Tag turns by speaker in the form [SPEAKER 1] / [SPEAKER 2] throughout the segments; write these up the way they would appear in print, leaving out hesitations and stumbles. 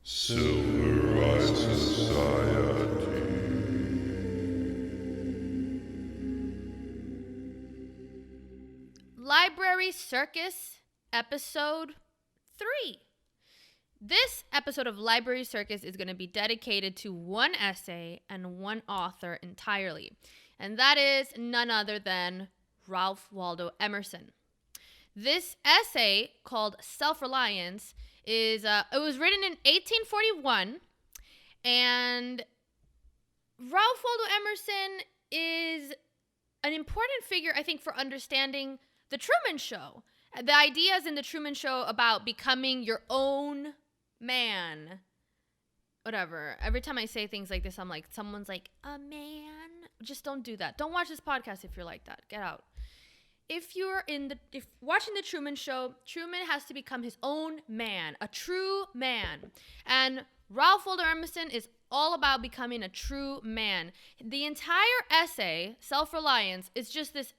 [SPEAKER 1] Silver Society.
[SPEAKER 2] Library Circus, Episode 3. This episode of Library Circus is going to be dedicated to one essay and one author entirely, and that is none other than Ralph Waldo Emerson. This essay, called Self Reliance, it was written in 1841, and Ralph Waldo Emerson is an important figure, I think, for understanding the Truman Show. The ideas in the Truman Show about becoming your own man. Whatever. Every time I say things like this, I'm like, someone's like, a man? Just don't do that. Don't watch this podcast if you're like that. Get out. If watching the Truman Show, Truman has to become his own man, a true man. And Ralph Waldo Emerson is all about becoming a true man. The entire essay, Self Reliance, is just this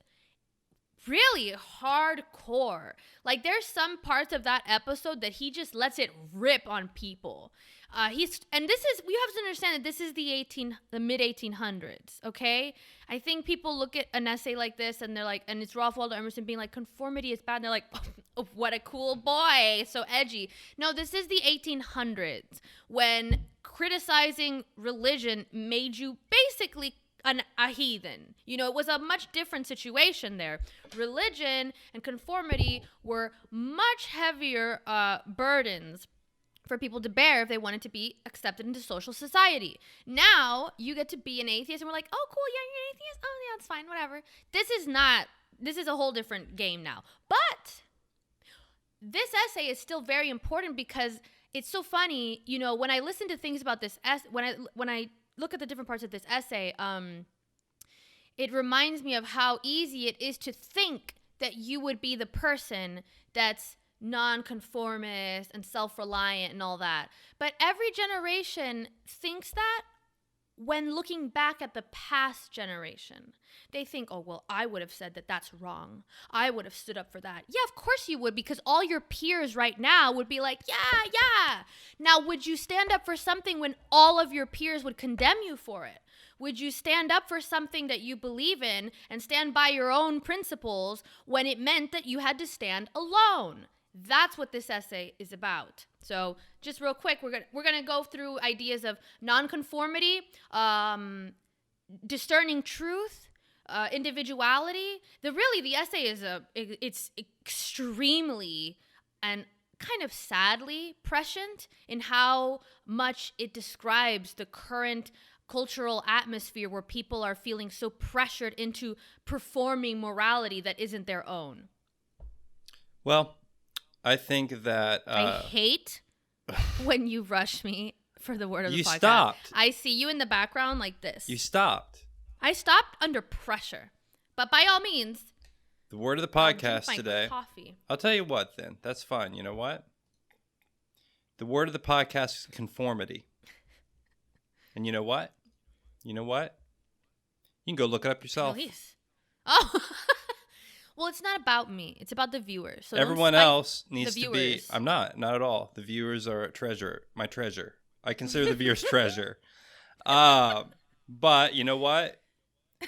[SPEAKER 2] really hardcore. Like, there's some parts of that episode that he just lets it rip on people. We have to understand that this is the mid 1800s. Okay, I think people look at an essay like this and they're like, and it's Ralph Waldo Emerson being like, conformity is bad, and they're like, oh, what a cool boy, so edgy. No, this is the 1800s when criticizing religion made you basically a heathen. You know, it was a much different situation there. Religion and conformity were much heavier burdens for people to bear if they wanted to be accepted into social society. Now you get to be an atheist and we're like, oh cool, yeah, you're an atheist, oh yeah, it's fine, whatever. This is a whole different game now. But this essay is still very important because it's so funny, you know, when I listen to things about this when I look at the different parts of this essay, it reminds me of how easy it is to think that you would be the person that's non-conformist and self-reliant and all that. But every generation thinks that when looking back at the past generation. They think, oh, well, I would have said that that's wrong. I would have stood up for that. Yeah, of course you would, because all your peers right now would be like, yeah. Now, would you stand up for something when all of your peers would condemn you for it? Would you stand up for something that you believe in and stand by your own principles when it meant that you had to stand alone? That's what this essay is about. So just real quick, we're gonna go through ideas of nonconformity, discerning truth, individuality. The essay it's extremely and kind of sadly prescient in how much it describes the current cultural atmosphere where people are feeling so pressured into performing morality that isn't their own.
[SPEAKER 3] Well, I think that
[SPEAKER 2] I hate when you rush me for the word of the podcast.
[SPEAKER 3] You stopped.
[SPEAKER 2] I see you in the background like this.
[SPEAKER 3] You stopped.
[SPEAKER 2] I stopped under pressure. But by all means,
[SPEAKER 3] the word of the podcast today.
[SPEAKER 2] Coffee.
[SPEAKER 3] I'll tell you what then. That's fine. You know what? The word of the podcast is conformity. And you know what? You can go look it up yourself.
[SPEAKER 2] Please. Oh. Well, it's not about me. It's about the viewers. So
[SPEAKER 3] everyone else needs to be.
[SPEAKER 2] Viewers.
[SPEAKER 3] I'm not at all. The viewers are my treasure. I consider the viewers treasure. But you know what?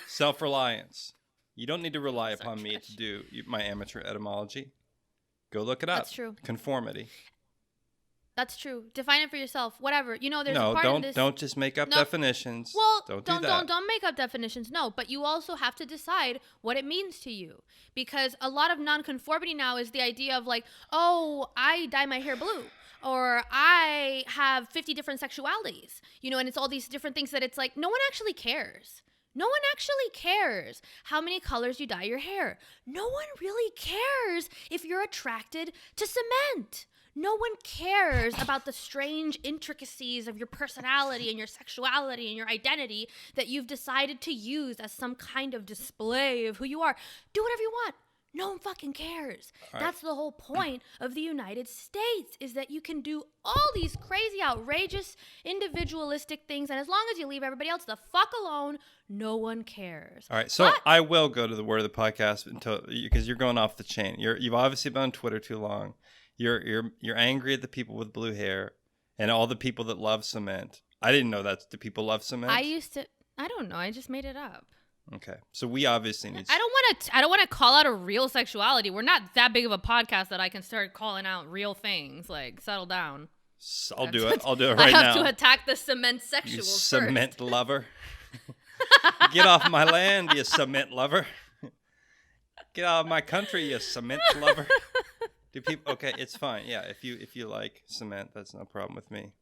[SPEAKER 3] Self-reliance. You don't need to rely upon me to do my amateur etymology. Go look it up.
[SPEAKER 2] That's true.
[SPEAKER 3] Conformity.
[SPEAKER 2] That's true. Define it for yourself. Whatever. You know, there's a part of this.
[SPEAKER 3] Don't just make up definitions.
[SPEAKER 2] Well,
[SPEAKER 3] don't do that.
[SPEAKER 2] Don't make up definitions. No, but you also have to decide what it means to you, because a lot of nonconformity now is the idea of like, oh, I dye my hair blue, or I have 50 different sexualities. You know, and it's all these different things that it's like no one actually cares. No one actually cares how many colors you dye your hair. No one really cares if you're attracted to cement. No one cares about the strange intricacies of your personality and your sexuality and your identity that you've decided to use as some kind of display of who you are. Do whatever you want. No one fucking cares.
[SPEAKER 3] All
[SPEAKER 2] That's the whole point of the United States, is that you can do all these crazy, outrageous, individualistic things, and as long as you leave everybody else the fuck alone, no one cares.
[SPEAKER 3] All right, so I will go to the word of the podcast because you're going off the chain. You've obviously been on Twitter too long. You're angry at the people with blue hair, and all the people that love cement. I didn't know that. Do people love cement?
[SPEAKER 2] I don't know. I just made it up.
[SPEAKER 3] Okay. So we obviously need...
[SPEAKER 2] I don't want to call out a real sexuality. We're not that big of a podcast that I can start calling out real things. Like, settle down.
[SPEAKER 3] I'll do it right now.
[SPEAKER 2] I have to attack the cement sexuals
[SPEAKER 3] you
[SPEAKER 2] first.
[SPEAKER 3] Cement lover. Get off my land, you cement lover. Get out of my country, you cement lover. Do people? Okay, it's fine. Yeah, if you like cement, that's no problem with me.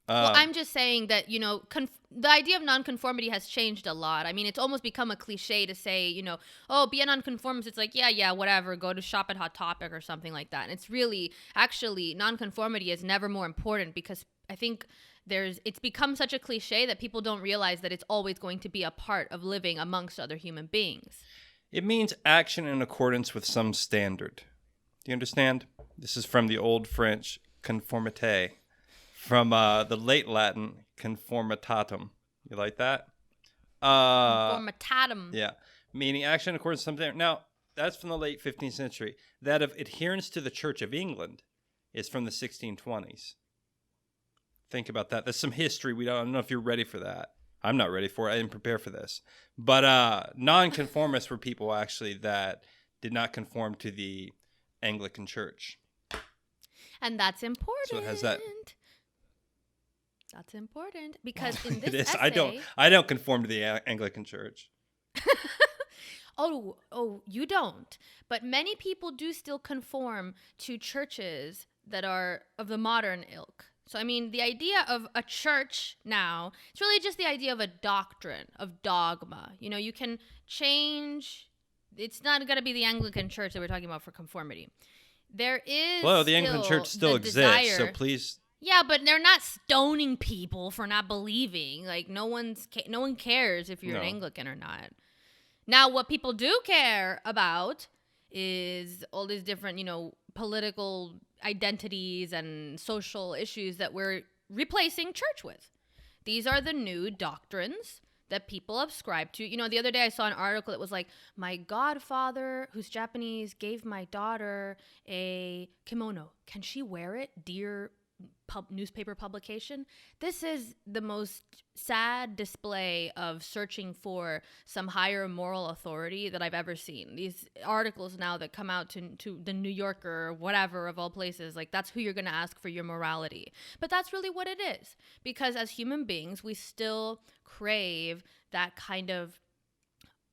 [SPEAKER 2] Well, I'm just saying that, the idea of nonconformity has changed a lot. I mean, it's almost become a cliche to say, oh, be a nonconformist. It's like, yeah, whatever. Go to shop at Hot Topic or something like that. And it's really, actually, nonconformity is never more important because I think it's become such a cliche that people don't realize that it's always going to be a part of living amongst other human beings.
[SPEAKER 3] It means action in accordance with some standard. Do you understand? This is from the Old French conformité. From the late Latin, conformitatum. You like that?
[SPEAKER 2] Conformitatum.
[SPEAKER 3] Yeah. Meaning action in accordance with something. Now, that's from the late 15th century. That of adherence to the Church of England is from the 1620s. Think about that. There's some history. I don't know if you're ready for that. I'm not ready for it. I didn't prepare for this. But nonconformists were people actually that did not conform to the Anglican Church.
[SPEAKER 2] And that's important.
[SPEAKER 3] So it has that.
[SPEAKER 2] That's important because in this essay,
[SPEAKER 3] I don't conform to the Anglican Church.
[SPEAKER 2] Oh, you don't. But many people do still conform to churches that are of the modern ilk. So, I mean, the idea of a church now, it's really just the idea of a doctrine, of dogma. You can change. It's not going to be the Anglican Church that we're talking about for conformity. There is
[SPEAKER 3] the Anglican Church still exists, so please...
[SPEAKER 2] Yeah, but they're not stoning people for not believing. Like, no one cares if you're an Anglican or not. Now, what people do care about is all these different, political identities and social issues that we're replacing church with. These are the new doctrines that people subscribe to. The other day I saw an article that was like, my godfather, who's Japanese, gave my daughter a kimono. Can she wear it, dear newspaper publication? This is the most sad display of searching for some higher moral authority that I've ever seen. These articles now that come out to the New Yorker or whatever of all places, like that's who you're going to ask for your morality. But that's really what it is, because as human beings, we still crave that kind of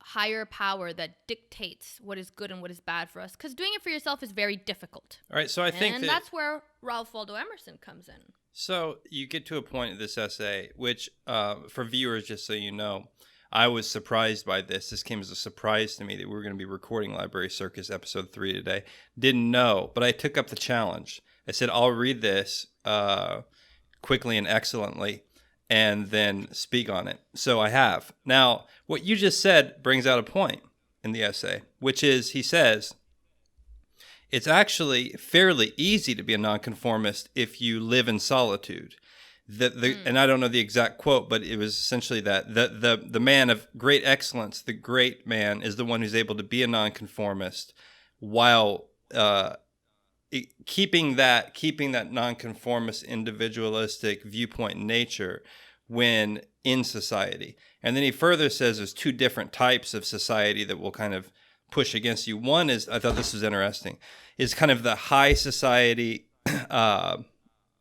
[SPEAKER 2] higher power that dictates what is good and what is bad for us, because doing it for yourself is very difficult.
[SPEAKER 3] All right, so I think
[SPEAKER 2] that's where Ralph Waldo Emerson comes in.
[SPEAKER 3] So you get to a point in this essay, which for viewers, just so you know, I was surprised by this. This came as a surprise to me that we were going to be recording Library Circus episode 3 today. Didn't know, but I took up the challenge. I said, I'll read this quickly and excellently, and then speak on it. So I have. Now, what you just said brings out a point in the essay, which is, he says, it's actually fairly easy to be a nonconformist if you live in solitude. And I don't know the exact quote, but it was essentially that the man of great excellence, the great man, is the one who's able to be a nonconformist while keeping that nonconformist individualistic viewpoint in nature when in society. And then he further says there's two different types of society that will kind of push against you. One is, I thought this was interesting, is kind of the high society, the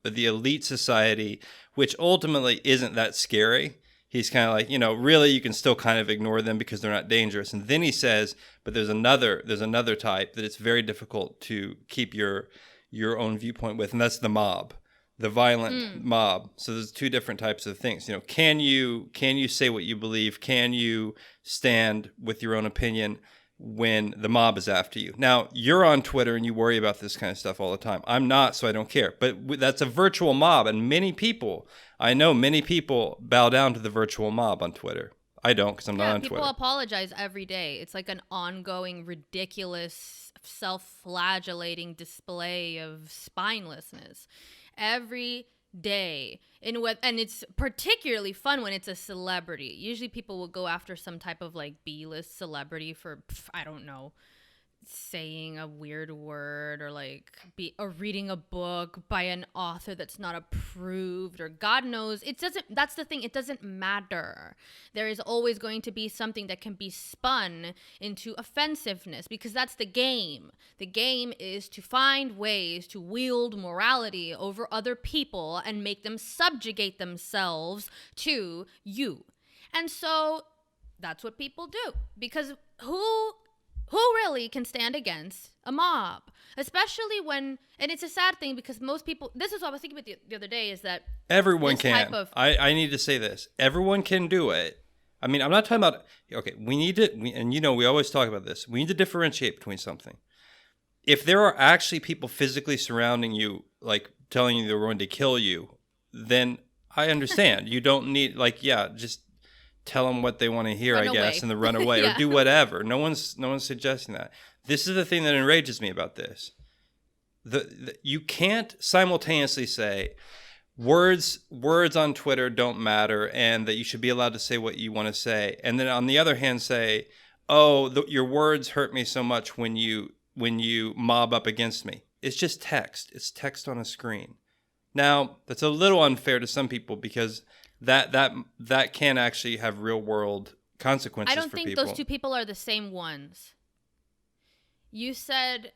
[SPEAKER 3] elite society, which ultimately isn't that scary. He's kind of like, really you can still kind of ignore them because they're not dangerous. And then he says, but there's another type that it's very difficult to keep your own viewpoint with, and that's the mob, the violent mob. So there's two different types of things. Can you say what you believe? Can you stand with your own opinion when the mob is after you? Now, you're on Twitter and you worry about this kind of stuff all the time. I'm not, so I don't care. But that's a virtual mob, and I know many people bow down to the virtual mob on Twitter. I don't, because I'm not on Twitter.
[SPEAKER 2] People apologize every day. It's like an ongoing, ridiculous, self-flagellating display of spinelessness every day. And it's particularly fun when it's a celebrity. Usually people will go after some type of like B-list celebrity for, I don't know, saying a weird word or like or reading a book by an author that's not approved, or God knows, that's the thing, it doesn't matter. There is always going to be something that can be spun into offensiveness, because that's the game. The game is to find ways to wield morality over other people and make them subjugate themselves to you. And so that's what people do, because who really can stand against a mob? Especially when, and it's a sad thing because most people, this is what I was thinking about the other day, is that
[SPEAKER 3] everyone can. I need to say this. Everyone can do it. I mean, I'm not talking about, okay, and you know, we always talk about this. We need to differentiate between something. If there are actually people physically surrounding you, like telling you they're going to kill you, then I understand. You don't need, like, just tell them what they want to hear, I guess, and then run away or do whatever. No one's suggesting that. This is the thing that enrages me about this. You can't simultaneously say words on Twitter don't matter and that you should be allowed to say what you want to say, and then on the other hand say, your words hurt me so much when you mob up against me. It's just text. It's text on a screen. Now, that's a little unfair to some people because that can actually have real world consequences for people.
[SPEAKER 2] I don't think those two people are the same ones. You said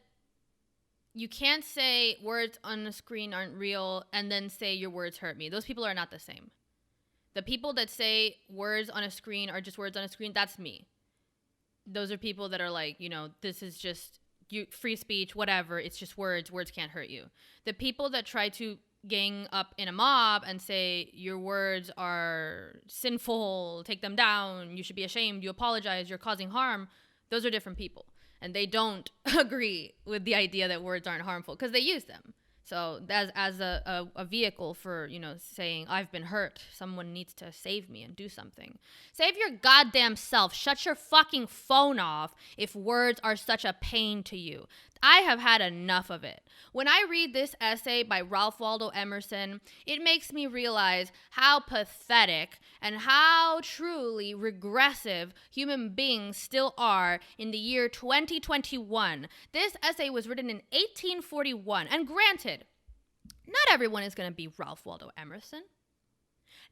[SPEAKER 2] you can't say words on the screen aren't real and then say your words hurt me. Those people are not the same. The people that say words on a screen are just words on a screen, that's me. Those are people that are like, you know, this is just free speech, whatever. It's just words. Words can't hurt you. The people that try to gang up in a mob and say your words are sinful, take them down, you should be ashamed, you apologize, you're causing harm, those are different people, and they don't agree with the idea that words aren't harmful because they use them. So as a vehicle for, you know, saying I've been hurt, someone needs to save me and do something. Save your goddamn self. Shut your fucking phone off if words are such a pain to you. I have had enough of it. When I read this essay by Ralph Waldo Emerson, it makes me realize how pathetic and how truly regressive human beings still are in the year 2021. This essay was written in 1841, and granted, not everyone is going to be Ralph Waldo Emerson.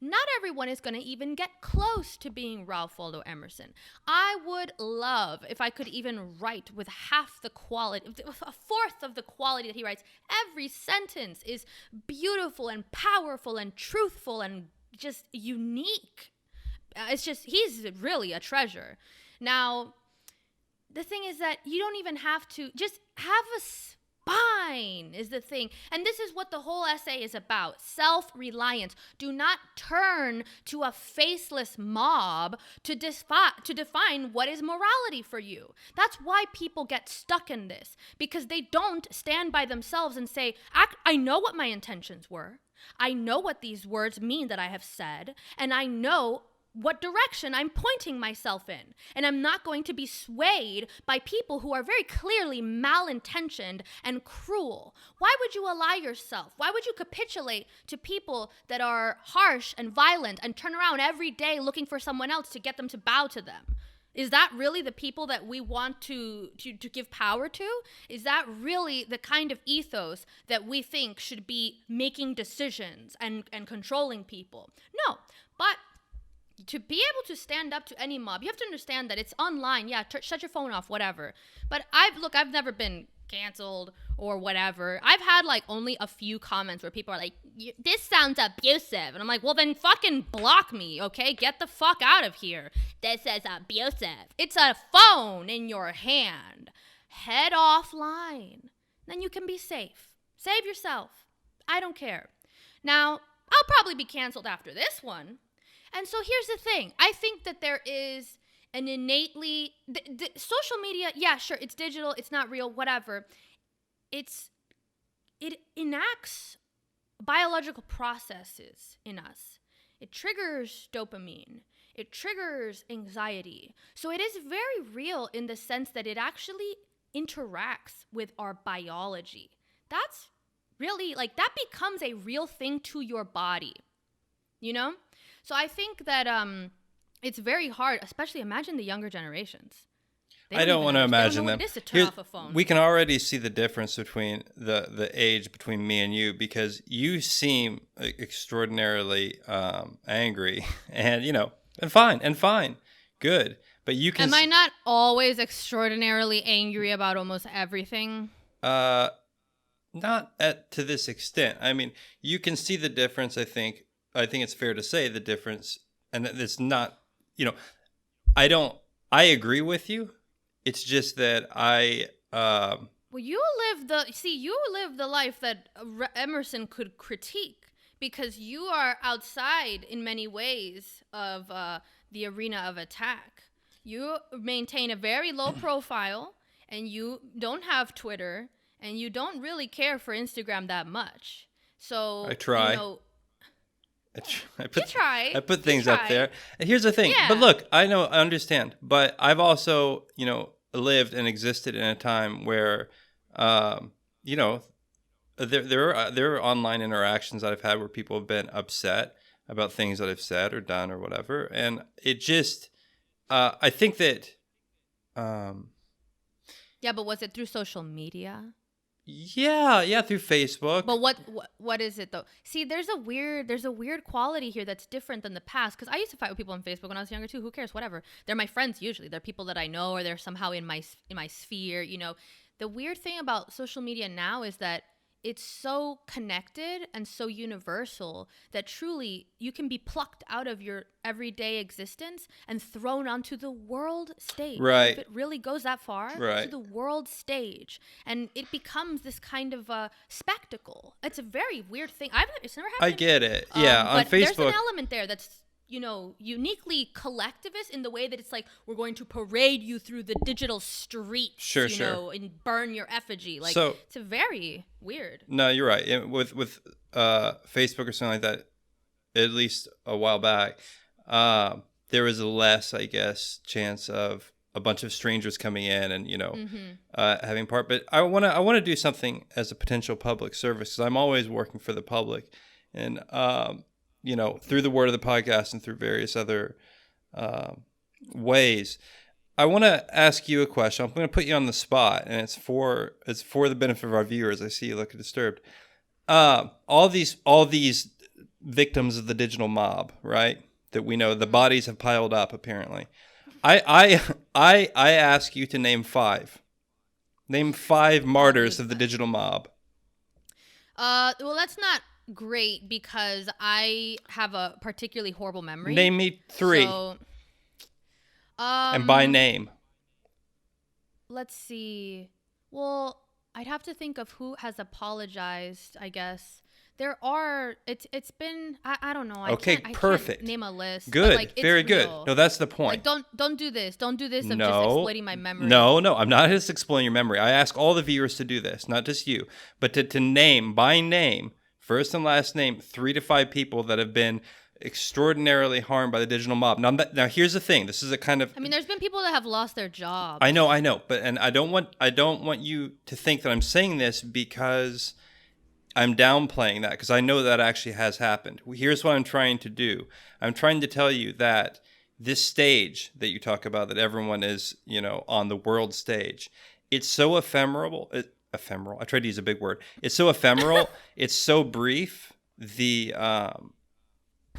[SPEAKER 2] Not everyone is going to even get close to being Ralph Waldo Emerson. I would love if I could even write with half the quality, a fourth of the quality that he writes. Every sentence is beautiful and powerful and truthful and just unique. It's just, he's really a treasure. Now, the thing is that you don't even have to, just have a spine is the thing. And this is what the whole essay is about. Self Reliance. Do not turn to a faceless mob to define what is morality for you. That's why people get stuck in this, because they don't stand by themselves and say, I know what my intentions were. I know what these words mean that I have said, and I know what direction I'm pointing myself in. And I'm not going to be swayed by people who are very clearly malintentioned and cruel. Why would you ally yourself? Why would you capitulate to people that are harsh and violent and turn around every day looking for someone else to get them to bow to them? Is that really the people that we want to give power to? Is that really the kind of ethos that we think should be making decisions and controlling people? No, but to be able to stand up to any mob, you have to understand that it's online. Yeah, shut your phone off, whatever. But I've never been canceled or whatever. I've had like only a few comments where people are like, this sounds abusive. And I'm like, well, then fucking block me, okay? Get the fuck out of here. This is abusive. It's a phone in your hand. Head offline. Then you can be safe. Save yourself. I don't care. Now, I'll probably be canceled after this one. And so here's the thing. I think that there is an innately... social media, yeah, sure, it's digital, it's not real, whatever. It enacts biological processes in us. It triggers dopamine. It triggers anxiety. So it is very real in the sense that it actually interacts with our biology. That's really, like, that becomes a real thing to your body, you know? So I think that it's very hard, especially imagine the younger generations.
[SPEAKER 3] I don't want to imagine them.
[SPEAKER 2] What it is to turn off a phone.
[SPEAKER 3] We can already see the difference between the age between me and you, because you seem extraordinarily angry and, and fine. Good. But you can...
[SPEAKER 2] Am I not always extraordinarily angry about almost everything?
[SPEAKER 3] Not to this extent. I mean, you can see the difference, I think. I think it's fair to say the difference, and that it's not, I agree with you. It's just that
[SPEAKER 2] well, you live the life that Emerson could critique, because you are outside in many ways of the arena of attack. You maintain a very low profile, and you don't have Twitter, and you don't really care for Instagram that much. So
[SPEAKER 3] I try. I put things up there. And here's the thing.
[SPEAKER 2] Yeah.
[SPEAKER 3] But look, I understand. But I've also, lived and existed in a time where, there are online interactions that I've had where people have been upset about things that I've said or done or whatever. And it just, I think that...
[SPEAKER 2] yeah, but was it through social media?
[SPEAKER 3] Yeah, through Facebook.
[SPEAKER 2] But what is it though? See, there's a weird quality here that's different than the past. Because I used to fight with people on Facebook when I was younger too. Who cares? Whatever. They're my friends usually. They're people that I know, or they're somehow in my sphere. The weird thing about social media now is that it's so connected and so universal that truly you can be plucked out of your everyday existence and thrown onto the world stage.
[SPEAKER 3] Right.
[SPEAKER 2] If it really goes that far,
[SPEAKER 3] right.
[SPEAKER 2] to the world stage. And it becomes this kind of spectacle. It's a very weird thing. It's never happened.
[SPEAKER 3] I get it. Yeah, on
[SPEAKER 2] but
[SPEAKER 3] Facebook.
[SPEAKER 2] There's an element there that's uniquely collectivist in the way that it's like, we're going to parade you through the digital streets,
[SPEAKER 3] sure.
[SPEAKER 2] And burn your effigy. Like,
[SPEAKER 3] so,
[SPEAKER 2] it's a very weird.
[SPEAKER 3] No, you're right. With Facebook or something like that, at least a while back, there was a less, I guess, chance of a bunch of strangers coming in and, having part. But I want to do something as a potential public service, because I'm always working for the public. And, through the word of the podcast and through various other ways. I want to ask you a question. I'm going to put you on the spot, and it's for the benefit of our viewers. I see you looking disturbed. All these victims of the digital mob, right? That we know the bodies have piled up. Apparently, I ask you to name 5. Name 5 martyrs of the digital mob.
[SPEAKER 2] Well, that's not great, because I have a particularly horrible memory.
[SPEAKER 3] Name me 3.
[SPEAKER 2] So,
[SPEAKER 3] and by name.
[SPEAKER 2] Let's see. Well, I'd have to think of who has apologized, I guess. There are, it's been, I don't know.
[SPEAKER 3] Okay, perfect.
[SPEAKER 2] I can't name a list.
[SPEAKER 3] Good,
[SPEAKER 2] but
[SPEAKER 3] very good.
[SPEAKER 2] Real.
[SPEAKER 3] No, that's the point.
[SPEAKER 2] Like, don't do this. Don't do this of just exploiting my memory.
[SPEAKER 3] No, I'm not just exploiting your memory. I ask all the viewers to do this, not just you, but to name by name, first and last name, 3 to 5 people that have been extraordinarily harmed by the digital mob. Now here's the thing. This is a kind of...
[SPEAKER 2] I mean, there's been people that have lost their jobs.
[SPEAKER 3] I know. But I don't want you to think that I'm saying this because I'm downplaying that, because I know that actually has happened. Here's what I'm trying to do. I'm trying to tell you that this stage that you talk about, that everyone is, on the world stage, it's so ephemeral. Ephemeral. I tried to use a big word. It's so ephemeral. It's so brief. The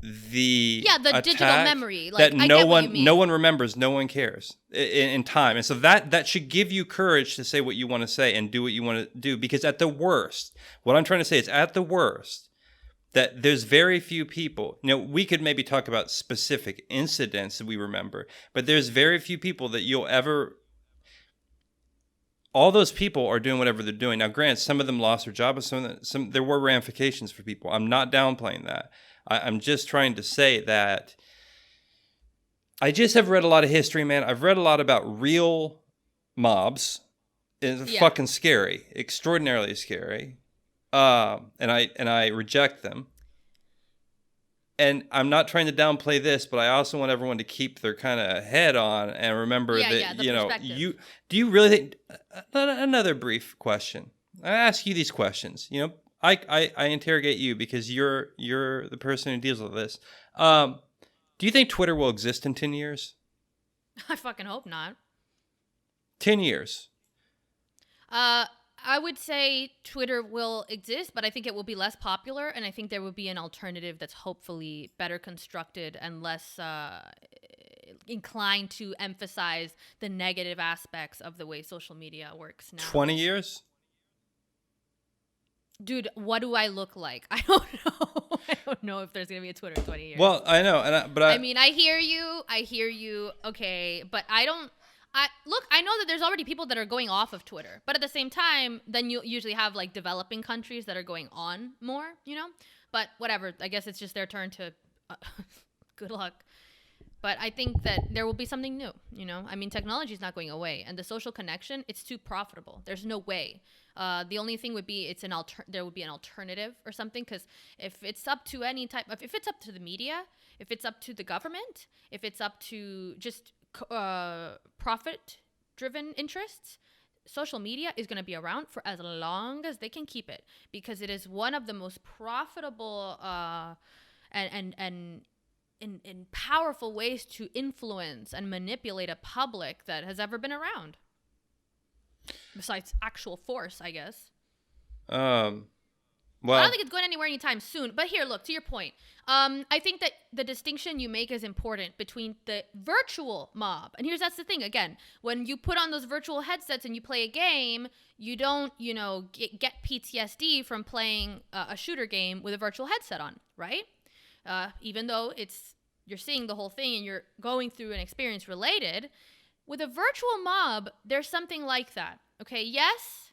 [SPEAKER 2] digital memory, like,
[SPEAKER 3] that no one remembers, no one cares in time, and so that should give you courage to say what you want to say and do what you want to do. Because at the worst, what I'm trying to say is, at the worst, that there's very few people. We could maybe talk about specific incidents that we remember, but there's very few people that you'll ever. All those people are doing whatever they're doing. Now, granted, some of them lost their job, but some there were ramifications for people. I'm not downplaying that. I'm just trying to say that I just have read a lot of history, man. I've read a lot about real mobs. It's fucking scary, extraordinarily scary, and I reject them. And I'm not trying to downplay this, but I also want everyone to keep their kind of head on and remember that, do you really think, another brief question. I ask you these questions, I interrogate you because you're the person who deals with this. Do you think Twitter will exist in 10 years?
[SPEAKER 2] I fucking hope not.
[SPEAKER 3] 10 years.
[SPEAKER 2] I would say Twitter will exist, but I think it will be less popular, and I think there will be an alternative that's hopefully better constructed and less inclined to emphasize the negative aspects of the way social media works now.
[SPEAKER 3] 20 years?
[SPEAKER 2] Dude, what do I look like? I don't know. I don't know if there's going to be a Twitter in 20 years.
[SPEAKER 3] Well, I know, but
[SPEAKER 2] I mean, I hear you. Okay, but I know that there's already people that are going off of Twitter, but at the same time, then you usually have like developing countries that are going on more, but whatever. I guess it's just their turn to, good luck. But I think that there will be something new, I mean, technology is not going away, and the social connection, it's too profitable. There's no way. The only thing would be there would be an alternative or something, because if it's up to if it's up to the media, if it's up to the government, if it's up to just profit-driven interests, social media is going to be around for as long as they can keep it, because it is one of the most profitable and powerful ways to influence and manipulate a public that has ever been around. Besides actual force, I guess.
[SPEAKER 3] Well,
[SPEAKER 2] I don't think it's going anywhere anytime soon. But here, look, to your point. I think that the distinction you make is important between the virtual mob. And that's the thing. Again, when you put on those virtual headsets and you play a game, you don't, get PTSD from playing a shooter game with a virtual headset on, right? Even though you're seeing the whole thing and you're going through an experience related. With a virtual mob, there's something like that. Okay, yes,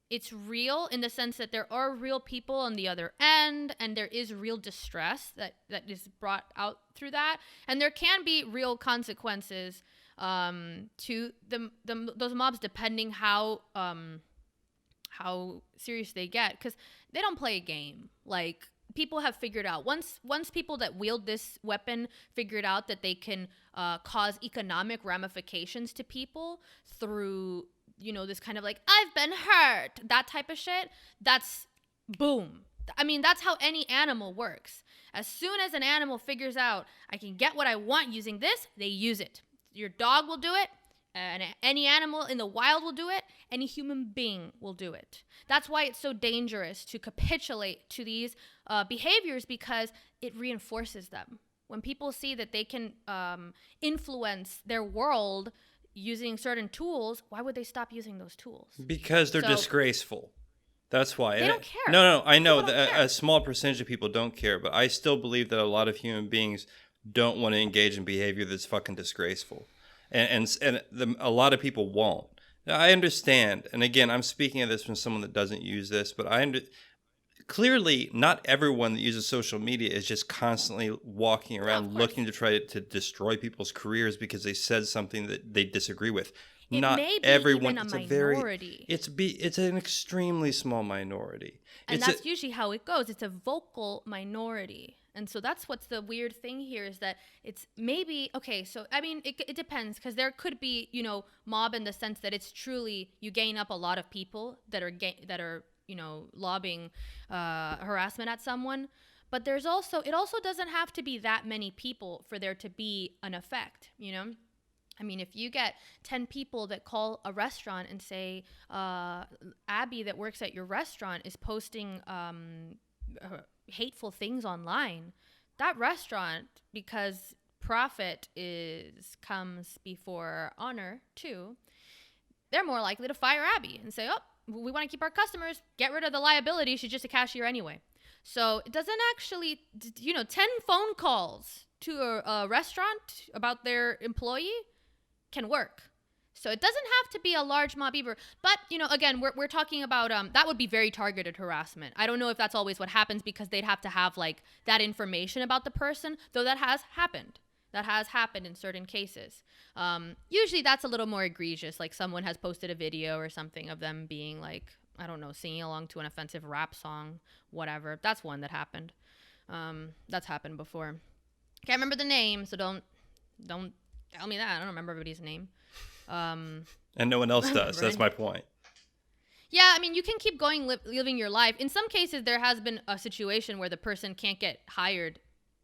[SPEAKER 2] it's real in the sense that there are real people on the other end, and there is real distress that is brought out through that, and there can be real consequences to those mobs depending how serious they get, because they don't play a game. Like, people have figured out, once people that wield this weapon figured out that they can cause economic ramifications to people through, this kind of like, I've been hurt, that type of shit, that's boom. I mean, that's how any animal works. As soon as an animal figures out, I can get what I want using this, they use it. Your dog will do it. And any animal in the wild will do it. Any human being will do it. That's why it's so dangerous to capitulate to these behaviors, because it reinforces them. When people see that they can influence their world using certain tools, why would they stop using those tools?
[SPEAKER 3] Because they're disgraceful. That's why.
[SPEAKER 2] They don't care.
[SPEAKER 3] No, I know that a small percentage of people don't care, but I still believe that a lot of human beings don't want to engage in behavior that's fucking disgraceful. And a lot of people won't. Now, I understand, and again, I'm speaking of this from someone that doesn't use this, but clearly not everyone that uses social media is just constantly walking around looking to try to destroy people's careers because they said something that they disagree with. Not
[SPEAKER 2] may be
[SPEAKER 3] everyone.
[SPEAKER 2] Even
[SPEAKER 3] it's
[SPEAKER 2] a minority.
[SPEAKER 3] It's an extremely small minority.
[SPEAKER 2] And that's usually how it goes. It's a vocal minority. And so that's what's the weird thing here, is that it's maybe, okay, so, I mean, it depends, because there could be, mob in the sense that it's truly, you gain up a lot of people that are lobbying harassment at someone. But it also doesn't have to be that many people for there to be an effect, I mean, if you get 10 people that call a restaurant and say, Abby that works at your restaurant is posting hateful things online, that restaurant, because profit comes before honor too, they're more likely to fire Abby and say, oh, we want to keep our customers, get rid of the liability, she's just a cashier anyway. So it doesn't actually, 10 phone calls to a restaurant about their employee can work. So it doesn't have to be a large mob either. But, again, we're talking about, that would be very targeted harassment. I don't know if that's always what happens, because they'd have to have, like, that information about the person, though that has happened. That has happened in certain cases. Usually that's a little more egregious, like someone has posted a video or something of them being, like, I don't know, singing along to an offensive rap song, whatever. That's one that happened. That's happened before. Can't remember the name, so don't tell me that. I don't remember everybody's name.
[SPEAKER 3] And no one else does. That's my point.
[SPEAKER 2] Yeah, I mean, you can keep going living your life. In some cases, there has been a situation where the person can't get hired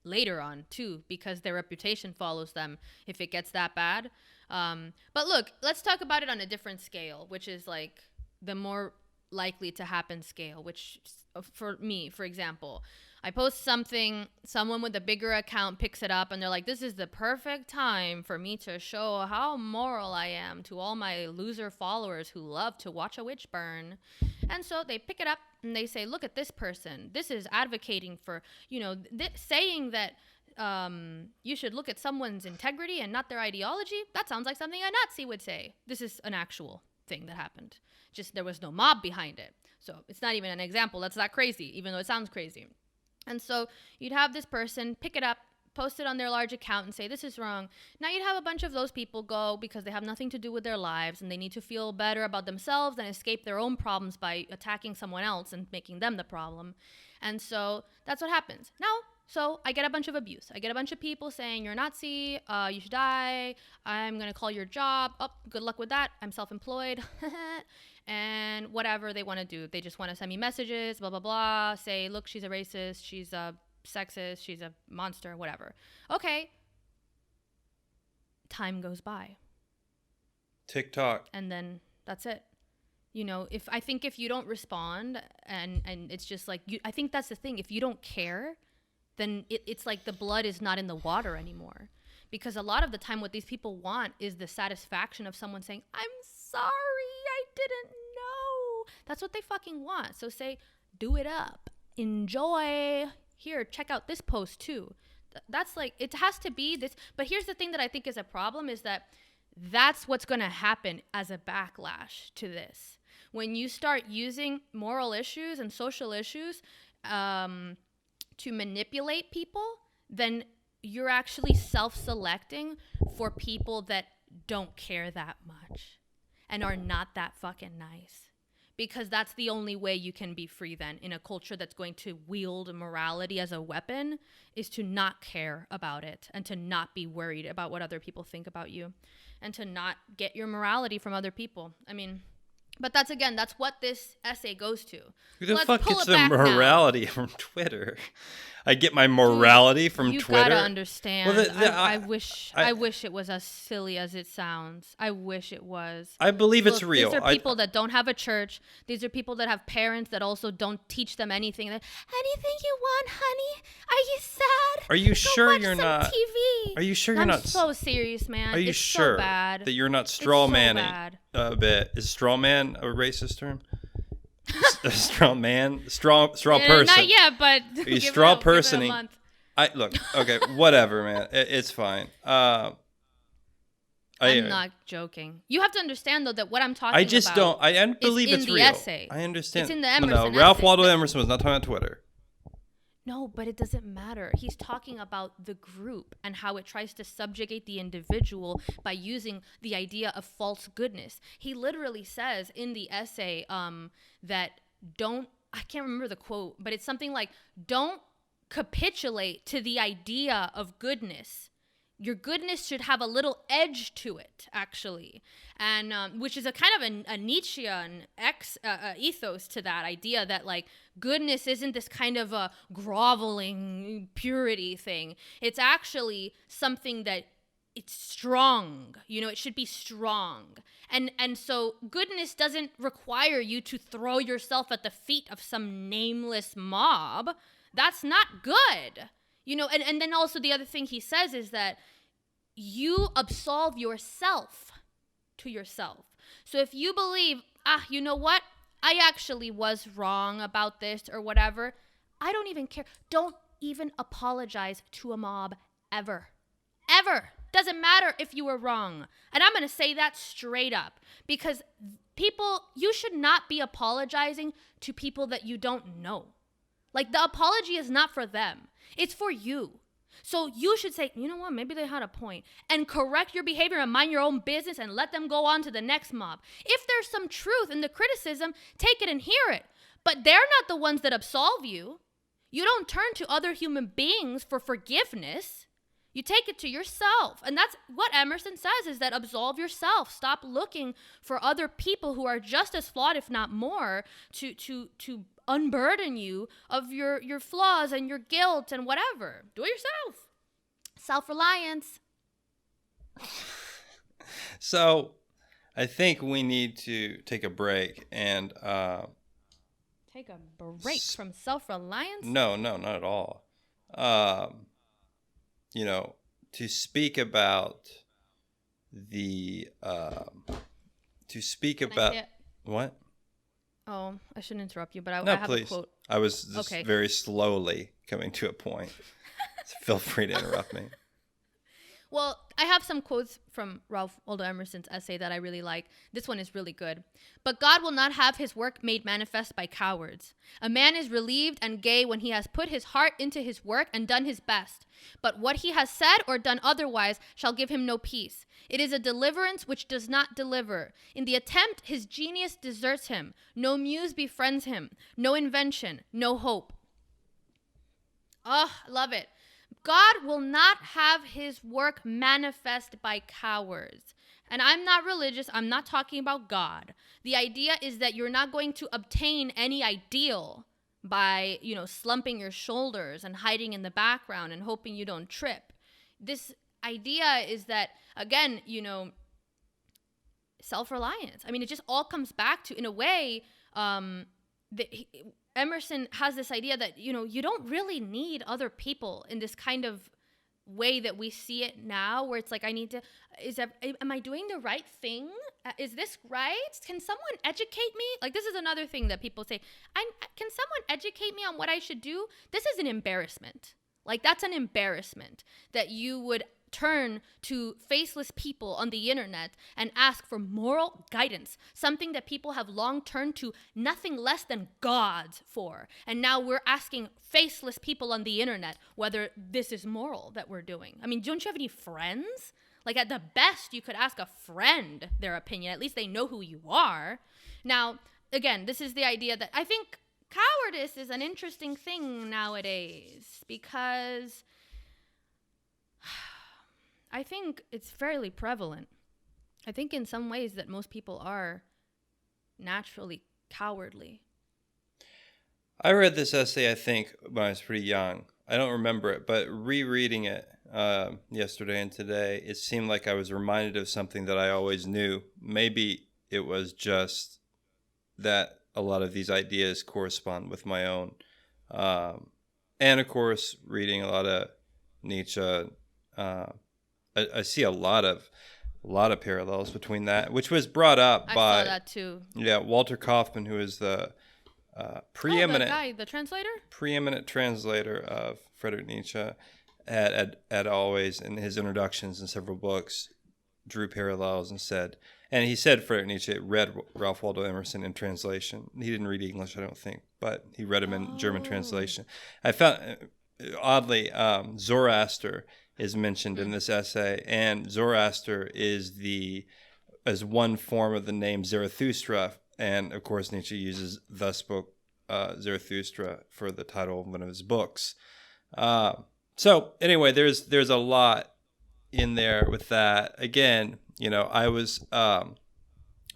[SPEAKER 2] later on too, because their reputation follows them if it gets that bad. But look, let's talk about it on a different scale, which is like the more likely to happen scale, which for me, for example, I post something, someone with a bigger account picks it up and they're like, this is the perfect time for me to show how moral I am to all my loser followers who love to watch a witch burn. And so they pick it up and they say, look at this person. This is advocating for, saying that you should look at someone's integrity and not their ideology. That sounds like something a Nazi would say. This is an actual thing that happened. Just there was no mob behind it. So it's not even an example. That's not crazy, even though it sounds crazy. And so you'd have this person pick it up, post it on their large account and say, this is wrong. Now you'd have a bunch of those people go because they have nothing to do with their lives and they need to feel better about themselves and escape their own problems by attacking someone else and making them the problem. And so that's what happens. Now, so I get a bunch of abuse. I get a bunch of people saying, you're a Nazi, you should die, I'm going to call your job. Oh, good luck with that. I'm self-employed. And whatever they want to do. They just want to send me messages, blah, blah, blah, say, look, she's a racist, she's a sexist, she's a monster, whatever. Okay. Time goes by.
[SPEAKER 3] TikTok.
[SPEAKER 2] And then that's it. If you don't respond and it's just like, I think that's the thing. If you don't care, then it's like the blood is not in the water anymore. Because a lot of the time what these people want is the satisfaction of someone saying, I'm sorry, I didn't know. That's what they fucking want. So say, do it up. Enjoy. Here, check out this post too. That's like, it has to be this. But here's the thing that I think is a problem is that that's what's going to happen as a backlash to this. When you start using moral issues and social issues to manipulate people, then you're actually self-selecting for people that don't care that much and are not that fucking nice. Because that's the only way you can be free then in a culture that's going to wield morality as a weapon, is to not care about it and to not be worried about what other people think about you and to not get your morality from other people. I mean, but that's what this essay goes to.
[SPEAKER 3] Who the fuck gets their morality from Twitter? I get my morality from Twitter. You
[SPEAKER 2] gotta understand. Well, I wish it was as silly as it sounds. I wish it was.
[SPEAKER 3] I believe it's real.
[SPEAKER 2] These are people that don't have a church. These are people that have parents that also don't teach them anything. Anything you want, honey? Are you sad?
[SPEAKER 3] Are you sure you're not?
[SPEAKER 2] TV.
[SPEAKER 3] Are you sure you're not?
[SPEAKER 2] I'm so serious, man.
[SPEAKER 3] Are you sure that you're not straw manning a bit? Is straw man a racist term? A straw person.
[SPEAKER 2] Not yet, but
[SPEAKER 3] are you straw personing? Look, okay, whatever, man. It's fine. I'm
[SPEAKER 2] not joking. You have to understand though that what I'm talking about.
[SPEAKER 3] I just don't. I believe it's real.
[SPEAKER 2] Essay.
[SPEAKER 3] I understand.
[SPEAKER 2] It's in the Emerson.
[SPEAKER 3] No, Ralph Waldo Emerson was not talking about Twitter.
[SPEAKER 2] No, but it doesn't matter. He's talking about the group and how it tries to subjugate the individual by using the idea of false goodness. He literally says in the essay that I can't remember the quote, but it's something like, don't capitulate to the idea of goodness. Your goodness should have a little edge to it, actually, and which is a kind of a Nietzschean ethos to that idea that like goodness isn't this kind of a groveling purity thing. It's actually something that it's strong. It should be strong, and so goodness doesn't require you to throw yourself at the feet of some nameless mob. That's not good. And then also the other thing he says is that you absolve yourself to yourself. So if you believe, you know what? I actually was wrong about this or whatever. I don't even care. Don't even apologize to a mob ever. Ever. Doesn't matter if you were wrong. And I'm going to say that straight up because you should not be apologizing to people that you don't know. Like the apology is not for them. It's for you. So you should say, you know what, maybe they had a point, and correct your behavior and mind your own business and let them go on to the next mob. If there's some truth in the criticism, take it and hear it. But they're not the ones that absolve you. You don't turn to other human beings for forgiveness. You take it to yourself. And that's what Emerson says, is that absolve yourself. Stop looking for other people who are just as flawed, if not more, to unburden you of your flaws and your guilt and whatever. Do it yourself. Self Reliance.
[SPEAKER 3] So I think we need to take a break and
[SPEAKER 2] Take a break from Self Reliance?
[SPEAKER 3] no, not at all. To speak about the what?
[SPEAKER 2] Oh, I shouldn't interrupt you, but I
[SPEAKER 3] No,
[SPEAKER 2] have
[SPEAKER 3] please.
[SPEAKER 2] a quote.
[SPEAKER 3] I was just very slowly coming to a point. Feel free to interrupt me.
[SPEAKER 2] Well, I have some quotes from Ralph Waldo Emerson's essay that I really like. This one is really good. But God will not have his work made manifest by cowards. A man is relieved and gay when he has put his heart into his work and done his best. But what he has said or done otherwise shall give him no peace. It is a deliverance which does not deliver. In the attempt, his genius deserts him. No muse befriends him. No invention. No hope. Oh, I love it. God will not have his work manifest by cowards. And I'm not religious. I'm not talking about God. The idea is that you're not going to obtain any ideal by, slumping your shoulders and hiding in the background and hoping you don't trip. This idea is that, again, self-reliance. I mean, it just all comes back to, in a way, Emerson has this idea that, you don't really need other people in this kind of way that we see it now, where it's like, am I doing the right thing? Is this right? Can someone educate me? Like, this is another thing that people say, can someone educate me on what I should do? This is an embarrassment. Like, that's an embarrassment that you would turn to faceless people on the internet and ask for moral guidance, something that people have long turned to nothing less than gods for. And now we're asking faceless people on the internet whether this is moral that we're doing. I mean, don't you have any friends? Like, at the best, you could ask a friend their opinion. At least they know who you are. Now, again, this is the idea that I think cowardice is an interesting thing nowadays, because I think it's fairly prevalent. I think in some ways that most people are naturally cowardly.
[SPEAKER 3] I read this essay, I think, when I was pretty young. I don't remember it, but rereading it yesterday and today, it seemed like I was reminded of something that I always knew. Maybe it was just that a lot of these ideas correspond with my own. And of course, reading a lot of Nietzsche, I see a lot of parallels between that, which was brought up by.
[SPEAKER 2] I saw that too.
[SPEAKER 3] Yeah, Walter Kaufman, who is the preeminent
[SPEAKER 2] the translator,
[SPEAKER 3] preeminent translator of Friedrich Nietzsche, had always in his introductions in several books drew parallels and said Friedrich Nietzsche read Ralph Waldo Emerson in translation. He didn't read English, I don't think, but he read him in German translation. I found oddly Zoroaster is mentioned in this essay, and Zoroaster is one form of the name Zarathustra, and of course Nietzsche uses "Thus spoke Zarathustra" for the title of one of his books. So anyway, there's a lot in there with that. Again, I was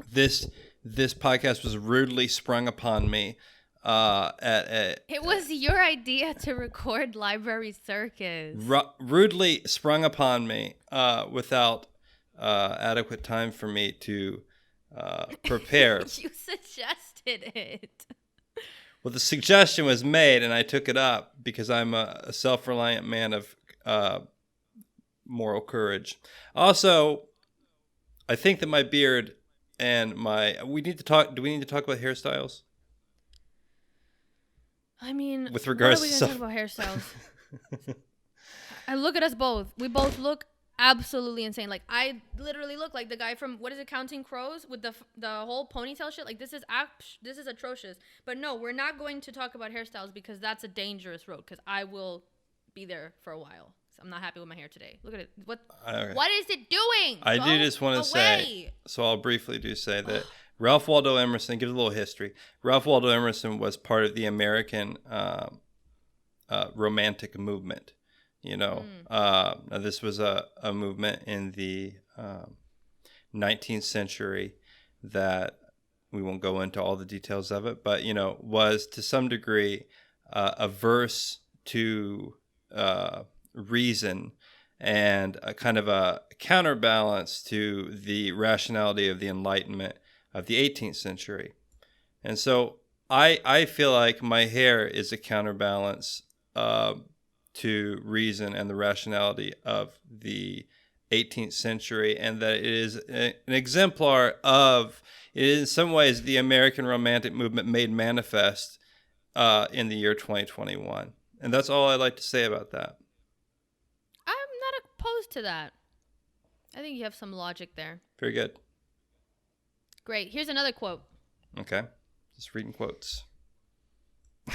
[SPEAKER 3] this podcast was rudely sprung upon me.
[SPEAKER 2] It was your idea to record Library Circus.
[SPEAKER 3] Rudely sprung upon me without adequate time for me to prepare.
[SPEAKER 2] You suggested it.
[SPEAKER 3] Well, the suggestion was made, and I took it up because I'm a self-reliant man of moral courage. Also, I think that my beard and do we need to talk about hairstyles?
[SPEAKER 2] I mean,
[SPEAKER 3] with regards
[SPEAKER 2] what are we
[SPEAKER 3] to
[SPEAKER 2] going to talk about hairstyles? I look at us both. We both look absolutely insane. Like, I literally look like the guy from, what is it, Counting Crows, with the whole ponytail shit. Like, this is atrocious. But no, we're not going to talk about hairstyles because that's a dangerous road, because I will be there for a while. So I'm not happy with my hair today. Look at it. What is it doing?
[SPEAKER 3] I do just want to say, so I'll briefly say that Ralph Waldo Emerson, give a little history. Ralph Waldo Emerson was part of the American Romantic movement. Now this was a movement in the 19th century that we won't go into all the details of it, but, was to some degree averse to reason and a kind of a counterbalance to the rationality of the Enlightenment of the 18th century. And so I feel like my hair is a counterbalance to reason and the rationality of the 18th century, and that it is an exemplar of, it is in some ways the American Romantic movement made manifest in the year 2021. And that's all I'd like to say about that.
[SPEAKER 2] I'm not opposed to that. I think you have some logic there.
[SPEAKER 3] Very good.
[SPEAKER 2] Great. Here's another quote.
[SPEAKER 3] Okay. Just reading quotes.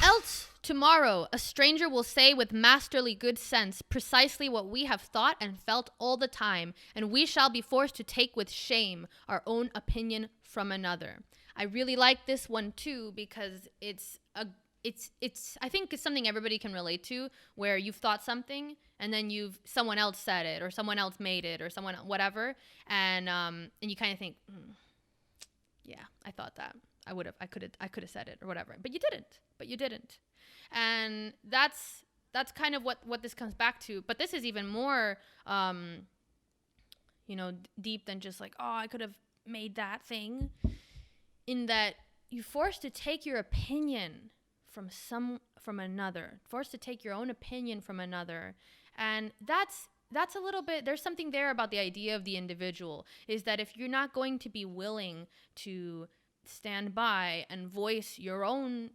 [SPEAKER 2] Else, tomorrow, a stranger will say with masterly good sense precisely what we have thought and felt all the time, and we shall be forced to take with shame our own opinion from another. I really like this one too, because it's I think it's something everybody can relate to, where you've thought something and then someone else said it or someone else made it or someone whatever, and you kind of think, yeah, I thought that. I could have said it or whatever, but you didn't. And that's kind of what this comes back to. But this is even more, deep than just like, oh, I could have made that thing, in that you're forced to take your opinion from another, forced to take your own opinion from another. And that's a little bit, there's something there about the idea of the individual, is that if you're not going to be willing to stand by and voice your own,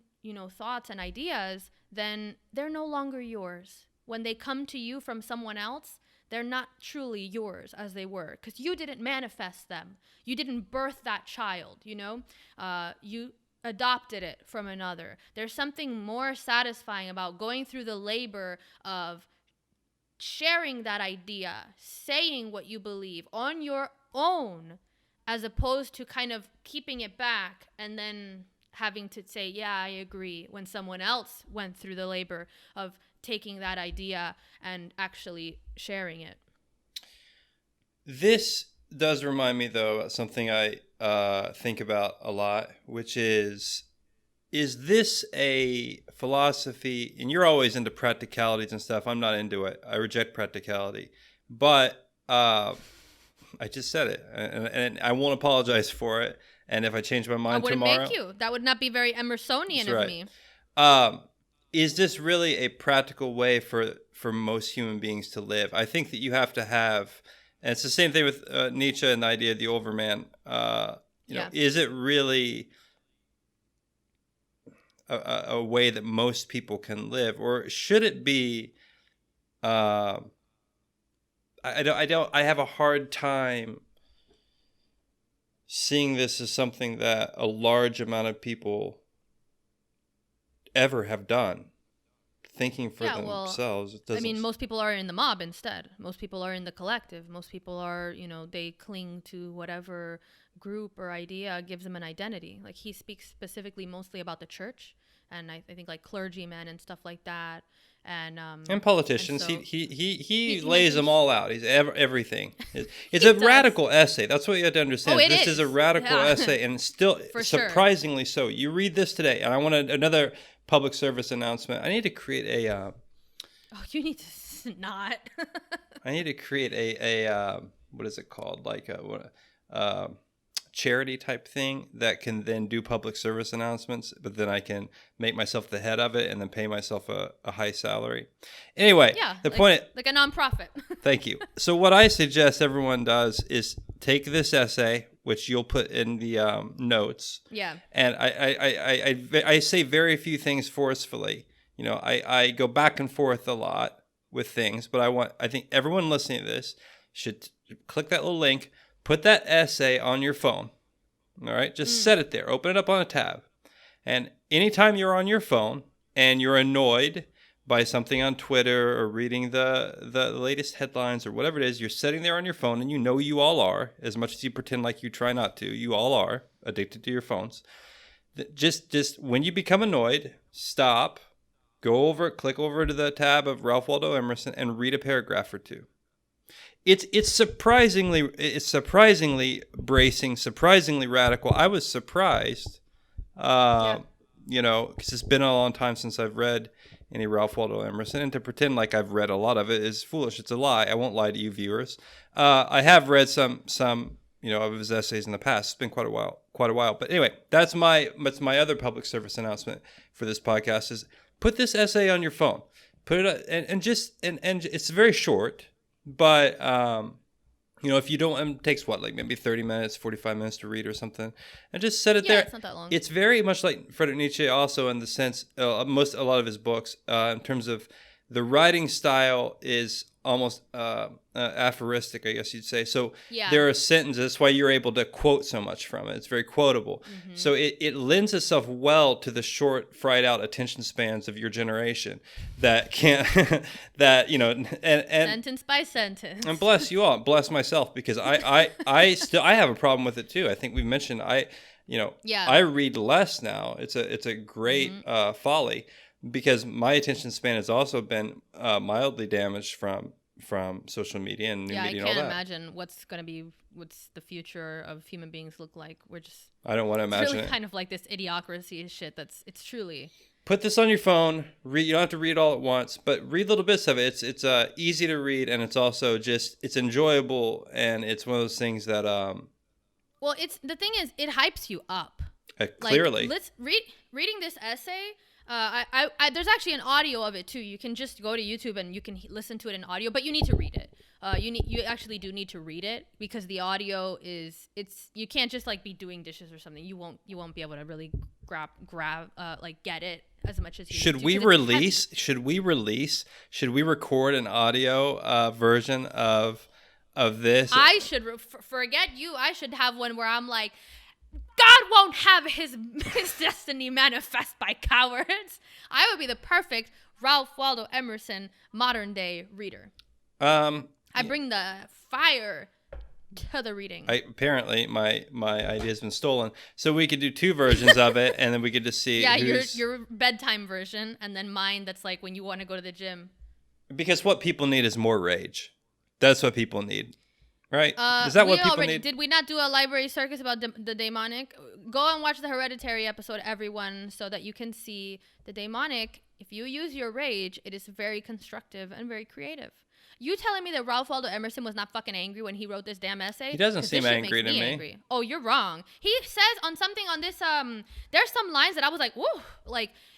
[SPEAKER 2] thoughts and ideas, then they're no longer yours. When they come to you from someone else, they're not truly yours as they were, because you didn't manifest them. You didn't birth that child, you adopted it from another. There's something more satisfying about going through the labor of sharing that idea, saying what you believe on your own, as opposed to kind of keeping it back and then having to say, yeah, I agree, when someone else went through the labor of taking that idea and actually sharing it.
[SPEAKER 3] This does remind me, though, of something I think about a lot, which is this a philosophy? And you're always into practicalities and stuff. I'm not into it. I reject practicality. But I just said it, and I won't apologize for it. And if I change my mind tomorrow,
[SPEAKER 2] I wouldn't make you. That would not be very Emersonian of me.
[SPEAKER 3] Is this really a practical way for most human beings to live? I think that you have to have, and it's the same thing with Nietzsche and the idea of the overman. Is it really a way that most people can live, or should it be? I have a hard time seeing this as something that a large amount of people ever have done, thinking for themselves.
[SPEAKER 2] Most people are in the mob instead. Most people are in the collective. Most people are, they cling to whatever group or idea gives them an identity. Like, he speaks specifically mostly about the church, and I think like clergymen and stuff like that. And
[SPEAKER 3] politicians,
[SPEAKER 2] and so
[SPEAKER 3] he lays them all out. He's everything. It's a radical essay. That's what you have to understand. This is a radical essay, and still surprisingly so. You read this today, and I want another public service announcement. I need to create a.
[SPEAKER 2] You need to not.
[SPEAKER 3] I need to create a what is it called? Like a charity type thing that can then do public service announcements, but then I can make myself the head of it and then pay myself a high salary. Anyway, point,
[SPEAKER 2] like a nonprofit.
[SPEAKER 3] Thank you. So what I suggest everyone does is take this essay, which you'll put in the notes.
[SPEAKER 2] Yeah.
[SPEAKER 3] And I say very few things forcefully. I go back and forth a lot with things, but I think everyone listening to this should click that little link. Put that essay on your phone, all right? Just set it there. Open it up on a tab. And anytime you're on your phone and you're annoyed by something on Twitter or reading the latest headlines or whatever it is, you're sitting there on your phone, and you all are, as much as you pretend like you try not to, you all are addicted to your phones. Just when you become annoyed, stop, click over to the tab of Ralph Waldo Emerson and read a paragraph or two. It's surprisingly bracing, surprisingly radical. I was surprised, because it's been a long time since I've read any Ralph Waldo Emerson, and to pretend like I've read a lot of it is foolish. It's a lie. I won't lie to you, viewers. I have read some of his essays in the past. It's been quite a while. But anyway, that's my other public service announcement for this podcast is put this essay on your phone. Put it and it's very short, but if you don't, it takes maybe 30 minutes, 45 minutes to read or something, and just set it there.
[SPEAKER 2] It's not that long.
[SPEAKER 3] It's very much like Friedrich Nietzsche, also in the sense, a lot of his books, in terms of the writing style is almost aphoristic, I guess you'd say. So there are sentences. That's why you're able to quote so much from it. It's very quotable. Mm-hmm. So it lends itself well to the short, fried out attention spans of your generation that can't, and
[SPEAKER 2] sentence by sentence.
[SPEAKER 3] And bless you all, bless myself, because I have a problem with it too. I think we mentioned I read less now. It's a great folly. Because my attention span has also been mildly damaged from social media and new media and all that.
[SPEAKER 2] I can't imagine what's the future of human beings look like.
[SPEAKER 3] I don't want to imagine
[SPEAKER 2] really
[SPEAKER 3] it.
[SPEAKER 2] Kind of like this idiocracy shit. It's truly.
[SPEAKER 3] Put this on your phone. You don't have to read all at once, but read little bits of it. It's easy to read, and it's also it's enjoyable, and it's one of those things that
[SPEAKER 2] Well, the thing is, it hypes you up.
[SPEAKER 3] Clearly.
[SPEAKER 2] Let's reading this essay. There's actually an audio of it too. You can just go to YouTube and you can listen to it in audio, but you need to read it. You actually do need to read it, because the audio you can't just be doing dishes or something. You won't be able to really grab get it as much as you
[SPEAKER 3] should
[SPEAKER 2] need to,
[SPEAKER 3] we record an audio version of this?
[SPEAKER 2] I should forget you. I should have one where I'm like, God won't have his destiny manifest by cowards. I would be the perfect Ralph Waldo Emerson modern day reader. I bring the fire to the reading.
[SPEAKER 3] Apparently, my idea has been stolen. So we could do two versions of it, and then we could just see.
[SPEAKER 2] Yeah, your bedtime version, and then mine that's like when you want to go to the gym.
[SPEAKER 3] Because what people need is more rage. That's what people need. Right? Is that what people need?
[SPEAKER 2] Did we not do a library circus about the demonic? Go and watch the Hereditary episode, everyone, so that you can see the demonic. If you use your rage, it is very constructive and very creative. You telling me that Ralph Waldo Emerson was not fucking angry when he wrote this damn essay?
[SPEAKER 3] He doesn't seem angry to me.
[SPEAKER 2] Angry. Oh, you're wrong. He says on something on this, there's some lines that I was like, whoa,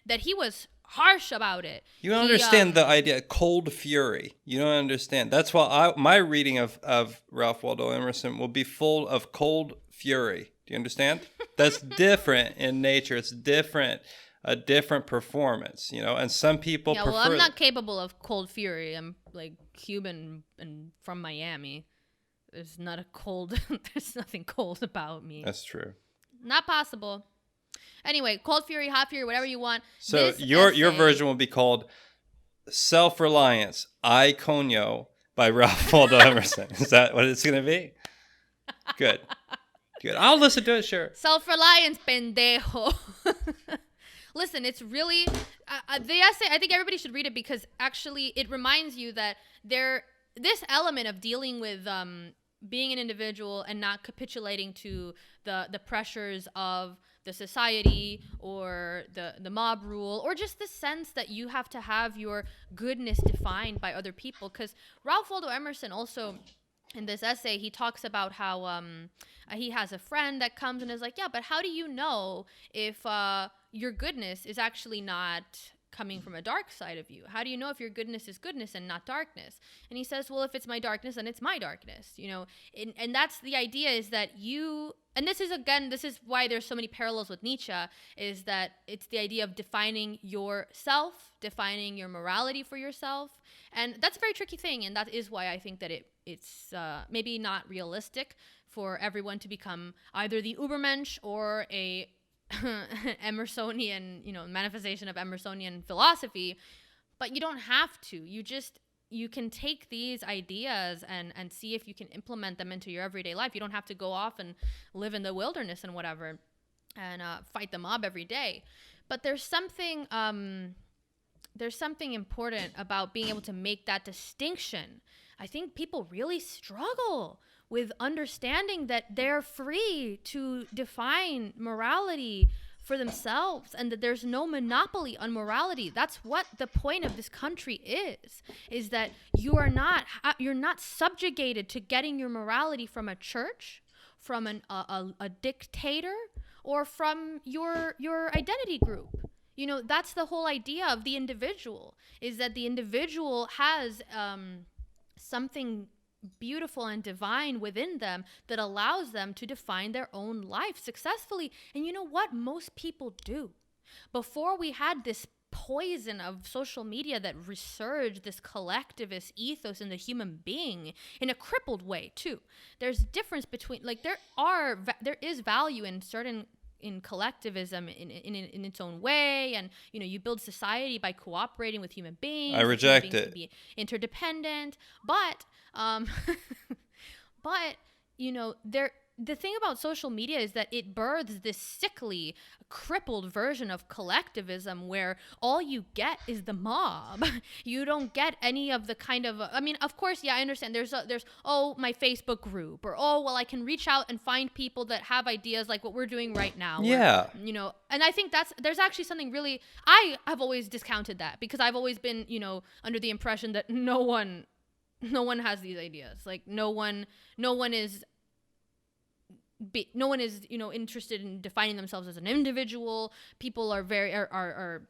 [SPEAKER 2] that he was harsh about it.
[SPEAKER 3] You don't understand the idea, cold fury. You don't understand. That's why my reading of Ralph Waldo Emerson will be full of cold fury. Do you understand? That's different in nature. It's a different performance, and some people prefer.
[SPEAKER 2] Yeah, well, I'm not capable of cold fury. I'm Cuban and from Miami. There's nothing cold about me.
[SPEAKER 3] That's true.
[SPEAKER 2] Not possible. Anyway, cold fury, hot fury, whatever you want.
[SPEAKER 3] So your version will be called Self Reliance, I Conyo by Ralph Waldo Emerson. Is that what it's going to be? Good. I'll listen to it, sure.
[SPEAKER 2] Self Reliance, pendejo. Listen, it's really the essay. I think everybody should read it, because actually it reminds you that this element of dealing with being an individual and not capitulating to the pressures of the society or the mob rule, or just the sense that you have to have your goodness defined by other people. Because Ralph Waldo Emerson also, in this essay, he talks about how he has a friend that comes and is like, yeah, but how do you know if your goodness is actually not coming from a dark side of you? How do you know if your goodness is goodness and not darkness? And he says, well, if it's my darkness, then it's my darkness, and that's the idea, is that and this is why there's so many parallels with Nietzsche, is that it's the idea of defining yourself, defining your morality for yourself. And that's a very tricky thing. And that is why I think that it's maybe not realistic for everyone to become either the Ubermensch or a Emersonian, manifestation of Emersonian philosophy. But you don't have to. You can take these ideas and see if you can implement them into your everyday life. You don't have to go off and live in the wilderness and whatever and fight the mob every day. But there's something there's something important about being able to make that distinction. I think people really struggle with understanding that they're free to define morality for themselves, and that there's no monopoly on morality. That's what the point of this country is that you're not subjugated to getting your morality from a church, from a dictator, or from your identity group. You know, that's the whole idea of the individual, is that the individual has something beautiful and divine within them that allows them to define their own life successfully. And you know what? Most people do. Before we had this poison of social media that resurged this collectivist ethos in the human being in a crippled way too. There's difference between, like, there is value in collectivism in its own way, and you know, you build society by cooperating with human beings.
[SPEAKER 3] I reject
[SPEAKER 2] human beings
[SPEAKER 3] it.
[SPEAKER 2] to be interdependent, but but you know, the thing about social media is that it births this sickly, crippled version of collectivism where all you get is the mob. You don't get any of the kind of, I mean, of course, yeah, I understand. There's my Facebook group, or well, I can reach out and find people that have ideas like what we're doing right now.
[SPEAKER 3] Yeah.
[SPEAKER 2] Or, you know, and I think there's actually something really, I have always discounted that, because I've always been, you know, under the impression that no one has these ideas. Like no one is, you know, interested in defining themselves as an individual. People are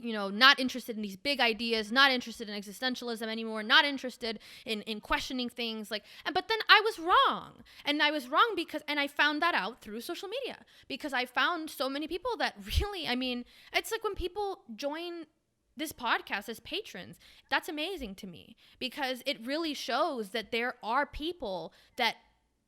[SPEAKER 2] you know, not interested in these big ideas, not interested in existentialism anymore, not interested in questioning things. Like, but then I was wrong. And I was wrong because I found that out through social media, because I found so many people that really, I mean, it's like when people join this podcast as patrons, that's amazing to me, because it really shows that there are people that,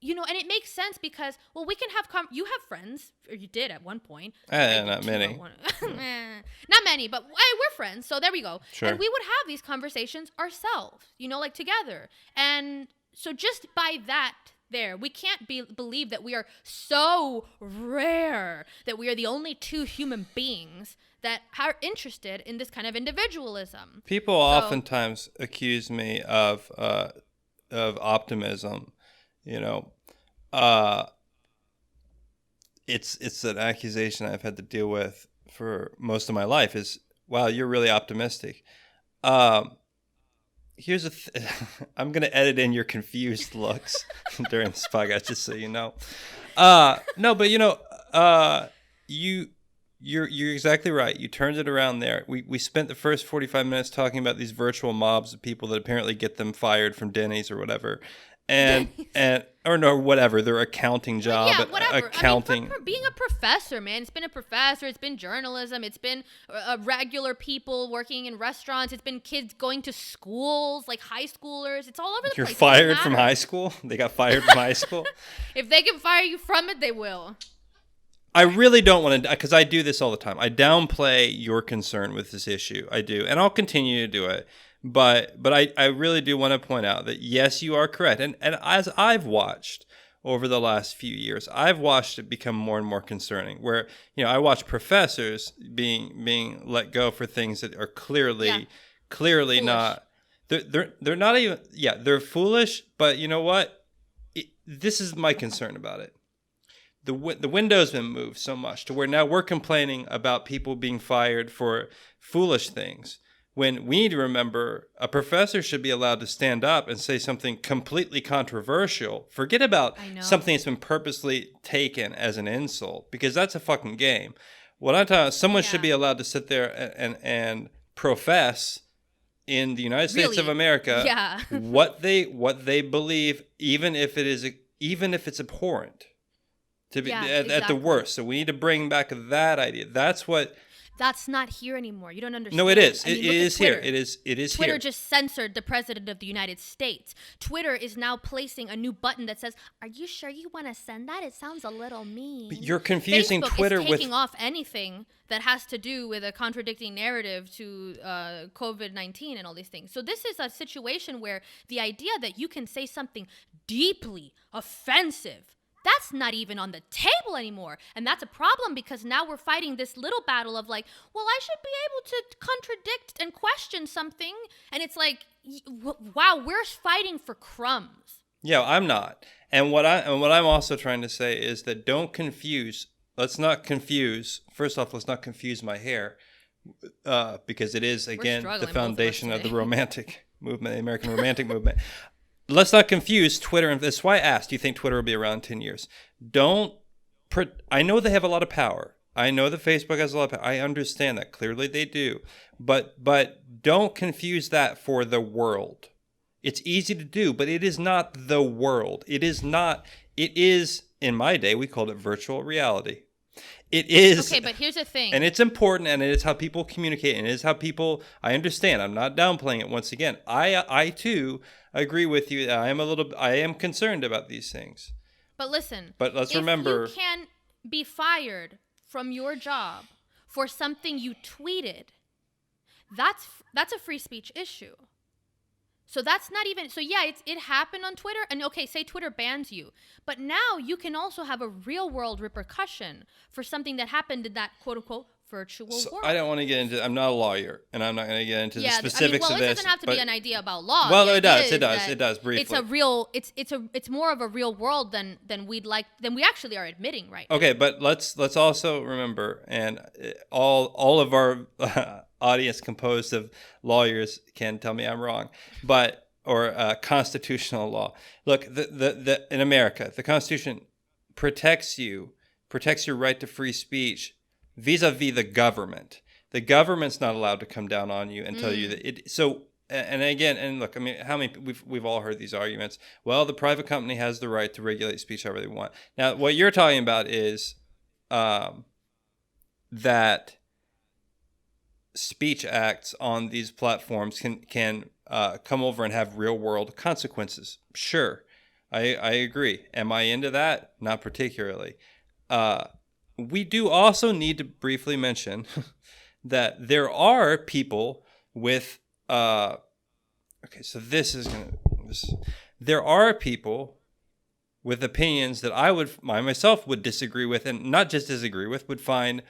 [SPEAKER 2] you know, and it makes sense because, well, we can have, you have friends, or you did at one point.
[SPEAKER 3] Not many.
[SPEAKER 2] Not many, but we're friends. So there we go.
[SPEAKER 3] Sure.
[SPEAKER 2] And we would have these conversations ourselves, you know, like together. And so just by that, we can't believe that we are so rare, that we are the only two human beings that are interested in this kind of individualism.
[SPEAKER 3] People oftentimes accuse me of optimism. You know, it's an accusation I've had to deal with for most of my life. Is, wow, you're really optimistic. Here's I'm gonna edit in your confused looks during this podcast, just so you know. No, but you know, you're exactly right. You turned it around there. We spent the first 45 minutes talking about these virtual mobs of people that apparently get them fired from Denny's or whatever. Whatever, their accounting job.
[SPEAKER 2] Yeah, whatever.
[SPEAKER 3] Accounting.
[SPEAKER 2] I mean, for being a professor, man, it's been a professor, it's been journalism, it's been regular people working in restaurants, it's been kids going to schools, like high schoolers. It's all over the place.
[SPEAKER 3] You're fired from high school? They got fired from high school?
[SPEAKER 2] If they can fire you from it, they will.
[SPEAKER 3] I really don't want to, because I do this all the time. I downplay your concern with this issue. I do, and I'll continue to do it. But I really do want to point out that, yes, you are correct. And as I've watched over the last few years, I've watched it become more and more concerning, where, you know, I watch professors being let go for things that are clearly
[SPEAKER 2] foolish.
[SPEAKER 3] not, they're not even, they're foolish, but you know what? This is my concern about it. The window's been moved so much to where now we're complaining about people being fired for foolish things, when we need to remember a professor should be allowed to stand up and say something completely controversial. Forget about something that's been purposely taken as an insult, because that's a fucking game. What I'm talking about, someone should be allowed to sit there and profess in the United States of America what they believe, even if it's abhorrent, to be at the worst. So we need to bring back that idea. That's not here anymore. You don't understand. No, it is.
[SPEAKER 2] I mean,
[SPEAKER 3] it is here. It is
[SPEAKER 2] Twitter
[SPEAKER 3] here.
[SPEAKER 2] just censored the president of the United States. Twitter is now placing a new button that says, "Are you sure you want to send that? It sounds a little mean."
[SPEAKER 3] But you're confusing
[SPEAKER 2] Facebook
[SPEAKER 3] Twitter
[SPEAKER 2] is taking off anything that has to do with a contradicting narrative to COVID-19 and all these things. So this is a situation where the idea that you can say something deeply offensive That's not even on the table anymore. And that's a problem because now we're fighting this little battle of like, well, I should be able to contradict and question something. And it's like, wow, we're fighting for crumbs.
[SPEAKER 3] Yeah, I'm not. And what I'm also trying to say is that let's not confuse my hair, because it is, again, the foundation of the romantic movement, the American romantic movement. Let's not confuse Twitter, and that's why I asked, do you think Twitter will be around in 10 years? I know they have a lot of power. I know that Facebook has a lot of power. I understand that. Clearly they do. But don't confuse that for the world. It's easy to do, but it is not the world. It is, in my day, we called it virtual reality. It is. Okay,
[SPEAKER 2] but here's the thing.
[SPEAKER 3] And it's important, and it is how people communicate, and it is how people, I understand. I'm not downplaying it once again. I too agree with you. I am concerned about these things.
[SPEAKER 2] But listen.
[SPEAKER 3] But let's remember.
[SPEAKER 2] If you can be fired from your job for something you tweeted, that's a free speech issue. So that's not even, so yeah, it happened on Twitter, and okay, say Twitter bans you, but now you can also have a real world repercussion for something that happened in that quote unquote virtual world.
[SPEAKER 3] I don't want to get into, I'm not a lawyer, and I'm not going to get into the specifics of this.
[SPEAKER 2] It doesn't have to be an idea about law.
[SPEAKER 3] Well, it does briefly.
[SPEAKER 2] It's more of a real world than we actually are admitting right now.
[SPEAKER 3] Okay, but let's also remember, and all of our audience composed of lawyers can tell me I'm wrong, or constitutional law. Look, in America, the Constitution protects your right to free speech vis-a-vis the government. The government's not allowed to come down on you and tell you that it. So, and again, and look, I mean, how many we've all heard these arguments. Well, the private company has the right to regulate speech however they want. Now, what you're talking about is that speech acts on these platforms can come over and have real world consequences. Sure, I agree. Am I into that? Not particularly. We do also need to briefly mention that there are people with there are people with opinions that I myself would disagree with, and not just disagree with, would find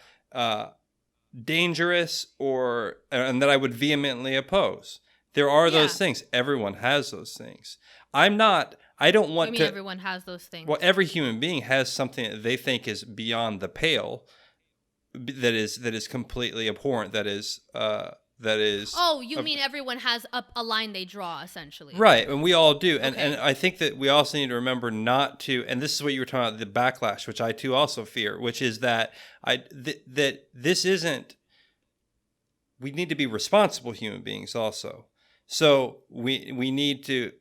[SPEAKER 3] dangerous and that I would vehemently oppose. There are those things. Everyone has those things. I don't want to.
[SPEAKER 2] Everyone has those things.
[SPEAKER 3] Well, every human being has something that they think is beyond the pale, that is completely abhorrent. That is.
[SPEAKER 2] Oh, you mean everyone has a line they draw, essentially?
[SPEAKER 3] Right, and we all do, and I think that we also need to remember not to. And this is what you were talking about, the backlash, which I too also fear, which is that that this isn't. We need to be responsible human beings also. So we need to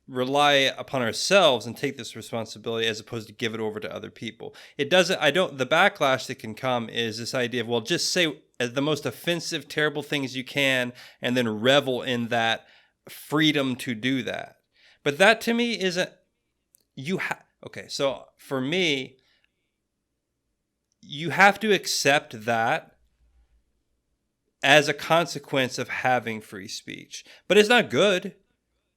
[SPEAKER 3] rely upon ourselves and take this responsibility as opposed to give it over to other people. The backlash that can come is this idea of, well, just say the most offensive, terrible things you can and then revel in that freedom to do that. But that to me isn't, so for me, you have to accept that as a consequence of having free speech. But it's not good.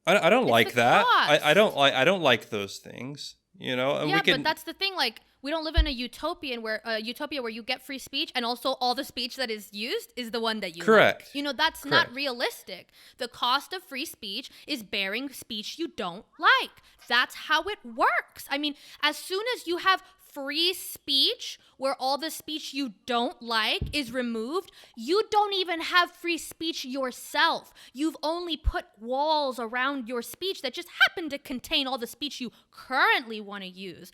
[SPEAKER 3] I don't like that. I don't like those things, you know. And
[SPEAKER 2] but that's the thing. Like, we don't live in a utopia where you get free speech and also all the speech that is used is the one that you
[SPEAKER 3] correct.
[SPEAKER 2] Like. You know, that's not realistic. The cost of free speech is bearing speech you don't like. That's how it works. I mean, as soon as you have free speech where all the speech you don't like is removed, you don't even have free speech yourself. You've only put walls around your speech that just happen to contain all the speech you currently want to use.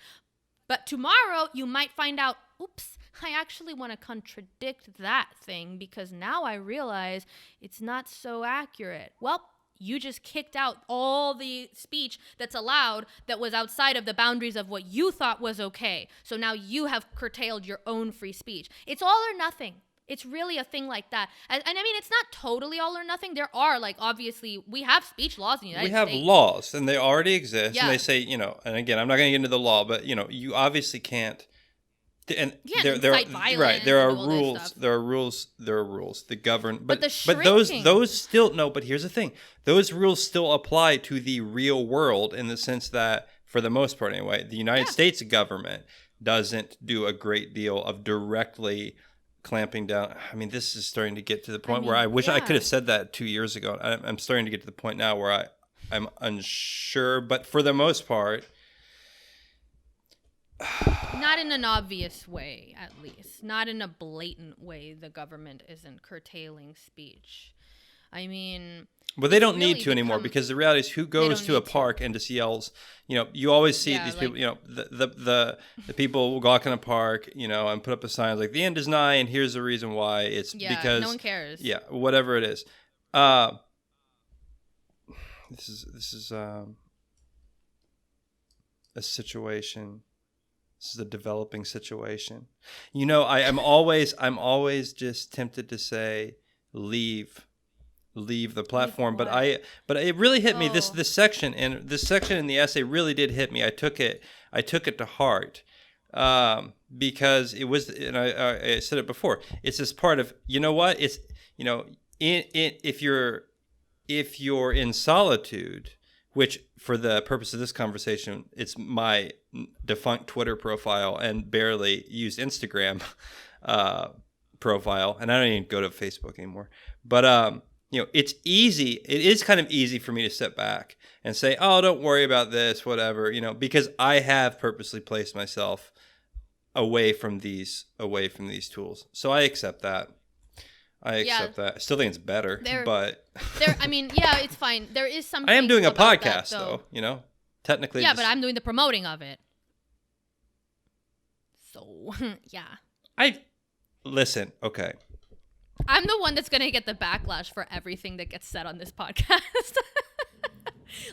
[SPEAKER 2] But tomorrow you might find out, oops, I actually want to contradict that thing because now I realize it's not so accurate. Well, you just kicked out all the speech that's allowed that was outside of the boundaries of what you thought was okay. So now you have curtailed your own free speech. It's all or nothing. It's really a thing like that. And I mean, it's not totally all or nothing. There are, like, obviously, we have speech laws in the United States.
[SPEAKER 3] We have laws, and they already exist. Yeah. And they say, you know, and again, I'm not going to get into the law, but, you know, you obviously can't. And there are rules. There are rules that govern, but those still no. But here's the thing: those rules still apply to the real world in the sense that for the most part anyway, the United States government doesn't do a great deal of directly clamping down. I mean, this is starting to get to the point where I wish I could have said that 2 years ago. I'm starting to get to the point now where I'm unsure, but for the most part,
[SPEAKER 2] not in an obvious way, at least. Not in a blatant way, the government isn't curtailing speech. I mean...
[SPEAKER 3] Well, they don't need to anymore, because the reality is, who goes to a park and just yells, you always see these people, the people will walk in a park, and put up a sign like, the end is nigh, and here's the reason why. It's because... no
[SPEAKER 2] one cares.
[SPEAKER 3] Yeah, whatever it is. This is a situation... This is a developing situation. I'm always just tempted to say, leave the platform. But it really hit me. This section in the essay really did hit me. I took it to heart, because it was, and I said it before. It's this part of, it's, if you're in solitude, which for the purpose of this conversation, it's my defunct Twitter profile and barely used Instagram profile. And I don't even go to Facebook anymore. But, it's easy. It is kind of easy for me to step back and say, oh, don't worry about this, whatever, because I have purposely placed myself away from these tools. So I accept that. I accept that. I still think it's better, but
[SPEAKER 2] I mean, yeah, it's fine. There is something.
[SPEAKER 3] I am doing a
[SPEAKER 2] that,
[SPEAKER 3] podcast,
[SPEAKER 2] though.
[SPEAKER 3] Technically.
[SPEAKER 2] Yeah, but I'm doing the promoting of it. So, yeah.
[SPEAKER 3] Listen, okay.
[SPEAKER 2] I'm the one that's gonna get the backlash for everything that gets said on this podcast.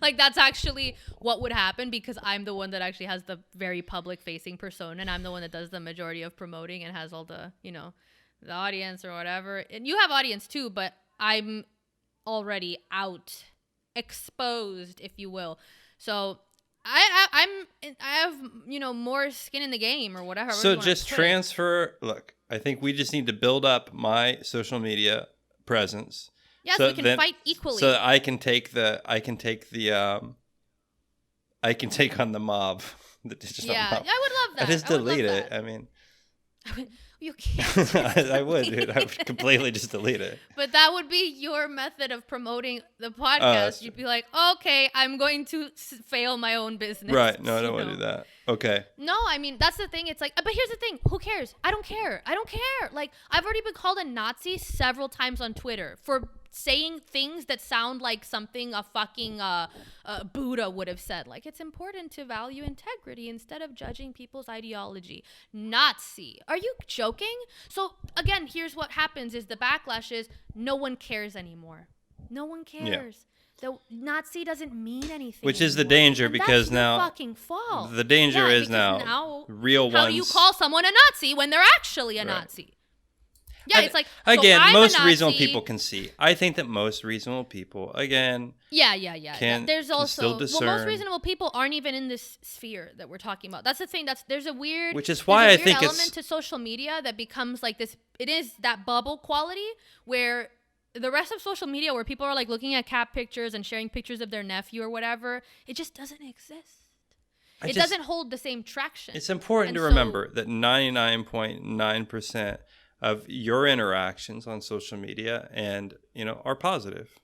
[SPEAKER 2] Like, that's actually what would happen, because I'm the one that actually has the very public-facing persona, and I'm the one that does the majority of promoting and has all the, the audience or whatever. And you have audience too, but I'm already out, exposed, if you will. So I have, more skin in the game or whatever.
[SPEAKER 3] So just transfer. Look, I think we just need to build up my social media presence.
[SPEAKER 2] Yeah, so we can fight equally.
[SPEAKER 3] So that I can take on the mob. The digital mob.
[SPEAKER 2] I would love that.
[SPEAKER 3] I just delete it. I mean,
[SPEAKER 2] you can't.
[SPEAKER 3] I would, dude. I would completely just delete it.
[SPEAKER 2] But that would be your method of promoting the podcast. You'd be like, okay, I'm going to fail my own business.
[SPEAKER 3] Right. No, I don't want to do that. Okay.
[SPEAKER 2] No, I mean, that's the thing. It's like, but here's the thing. Who cares? I don't care. Like, I've already been called a Nazi several times on Twitter for saying things that sound like something a fucking Buddha would have said. Like, it's important to value integrity instead of judging people's ideology. Nazi. Are you joking? So, again, here's what happens is the backlash is no one cares anymore. No one cares. Yeah. The Nazi doesn't mean anything
[SPEAKER 3] Which is
[SPEAKER 2] anymore.
[SPEAKER 3] the danger,
[SPEAKER 2] and
[SPEAKER 3] because
[SPEAKER 2] that's
[SPEAKER 3] now
[SPEAKER 2] the fucking fault.
[SPEAKER 3] The danger is now real ones.
[SPEAKER 2] How do you call someone a Nazi when they're actually a Nazi? Yeah, it's like,
[SPEAKER 3] again,
[SPEAKER 2] so
[SPEAKER 3] most reasonable people can see. I think that most reasonable people, again, can still discern.
[SPEAKER 2] Well, most reasonable people aren't even in this sphere that we're talking about. That's the thing. There's a weird,
[SPEAKER 3] which is why I think
[SPEAKER 2] element to social media that becomes like this. It is that bubble quality where the rest of social media, where people are like looking at cat pictures and sharing pictures of their nephew or whatever, it just doesn't exist. It doesn't hold the same traction.
[SPEAKER 3] It's important to remember that 99.9% of your interactions on social media are positive.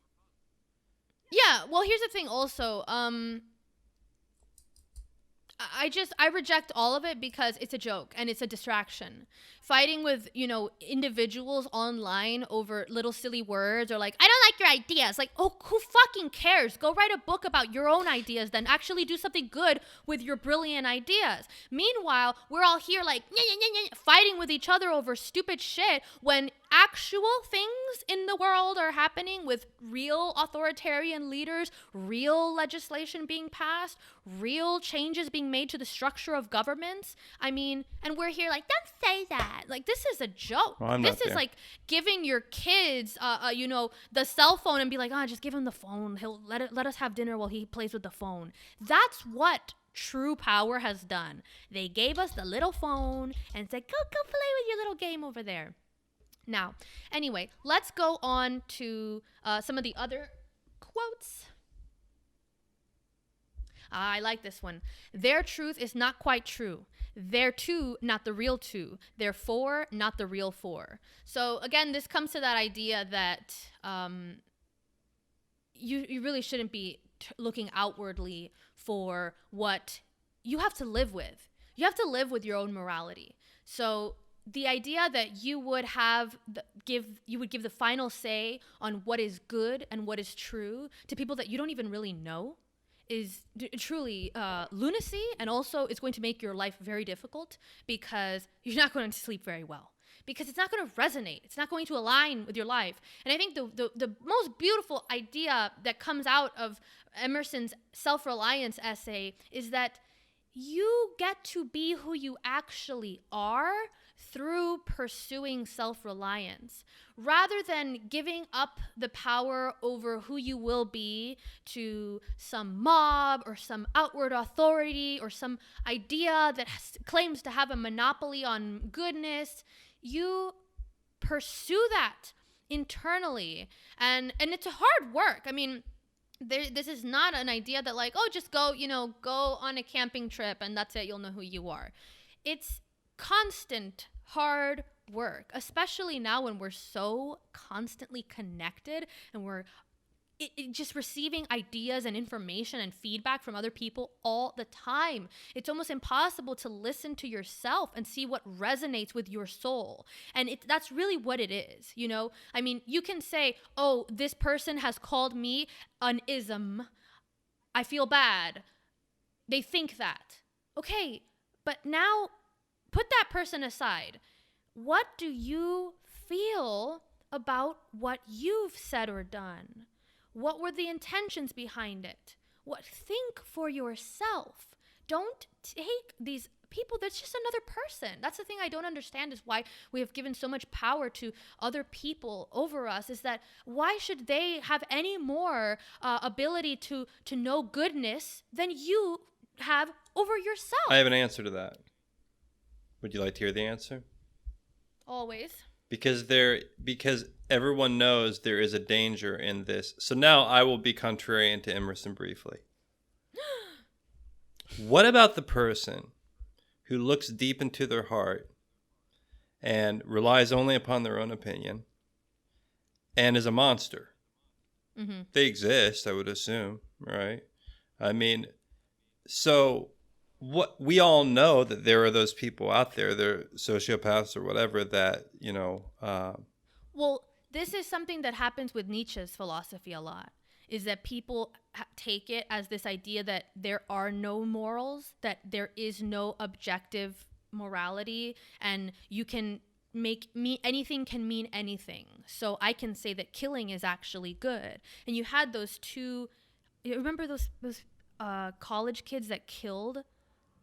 [SPEAKER 2] Yeah, well, here's the thing also. I reject all of it because it's a joke and it's a distraction. Fighting with, individuals online over little silly words or like, I don't like your ideas. Like, oh, who fucking cares? Go write a book about your own ideas, then actually do something good with your brilliant ideas. Meanwhile, we're all here like, fighting with each other over stupid shit when actual things in the world are happening with real authoritarian leaders, real legislation being passed, real changes being made to the structure of governments. I mean, and we're here like, don't say that. Like, this is a joke.
[SPEAKER 3] Well,
[SPEAKER 2] this is like giving your kids, the cell phone and be like, just give him the phone. He'll let us have dinner while he plays with the phone. That's what true power has done. They gave us the little phone and said, go play with your little game over there. Now, anyway, let's go on to some of the other quotes. I like this one. Their truth is not quite true. Their two, not the real two. Their four, not the real four. So again, this comes to that idea that you really shouldn't be looking outwardly for what you have to live with. You have to live with your own morality. So the idea that you would give the final say on what is good and what is true to people that you don't even really know is truly lunacy, and also it's going to make your life very difficult because you're not going to sleep very well, because it's not going to resonate. It's not going to align with your life. And I think the most beautiful idea that comes out of Emerson's Self Reliance essay is that you get to be who you actually are through pursuing self-reliance, rather than giving up the power over who you will be to some mob or some outward authority or some idea that claims to have a monopoly on goodness. You pursue that internally, and it's a hard work. I mean, this is not an idea that like, oh, just go on a camping trip and that's it, you'll know who you are. It's constant hard work, especially now when we're so constantly connected and we're just receiving ideas and information and feedback from other people all the time. It's almost impossible to listen to yourself and see what resonates with your soul. And that's really what it is, you know? I mean, you can say, oh, this person has called me an ism. I feel bad. They think that. Okay, but now put that person aside. What do you feel about what you've said or done? What were the intentions behind it? Think for yourself. Don't take these people. That's just another person. That's the thing I don't understand, is why we have given so much power to other people over us, is that why should they have any more ability to know goodness than you have over yourself?
[SPEAKER 3] I have an answer to that. Would you like to hear the answer?
[SPEAKER 2] Always.
[SPEAKER 3] Because everyone knows there is a danger in this. So now I will be contrarian to Emerson briefly. What about the person who looks deep into their heart and relies only upon their own opinion and is a monster? Mm-hmm. They exist, I would assume, right? I mean, so what we all know that there are those people out there, they're sociopaths or whatever, that,
[SPEAKER 2] well, this is something that happens with Nietzsche's philosophy a lot, is that people take it as this idea that there are no morals, that there is no objective morality, and you can anything can mean anything. So I can say that killing is actually good. And you had those two, you remember those college kids that killed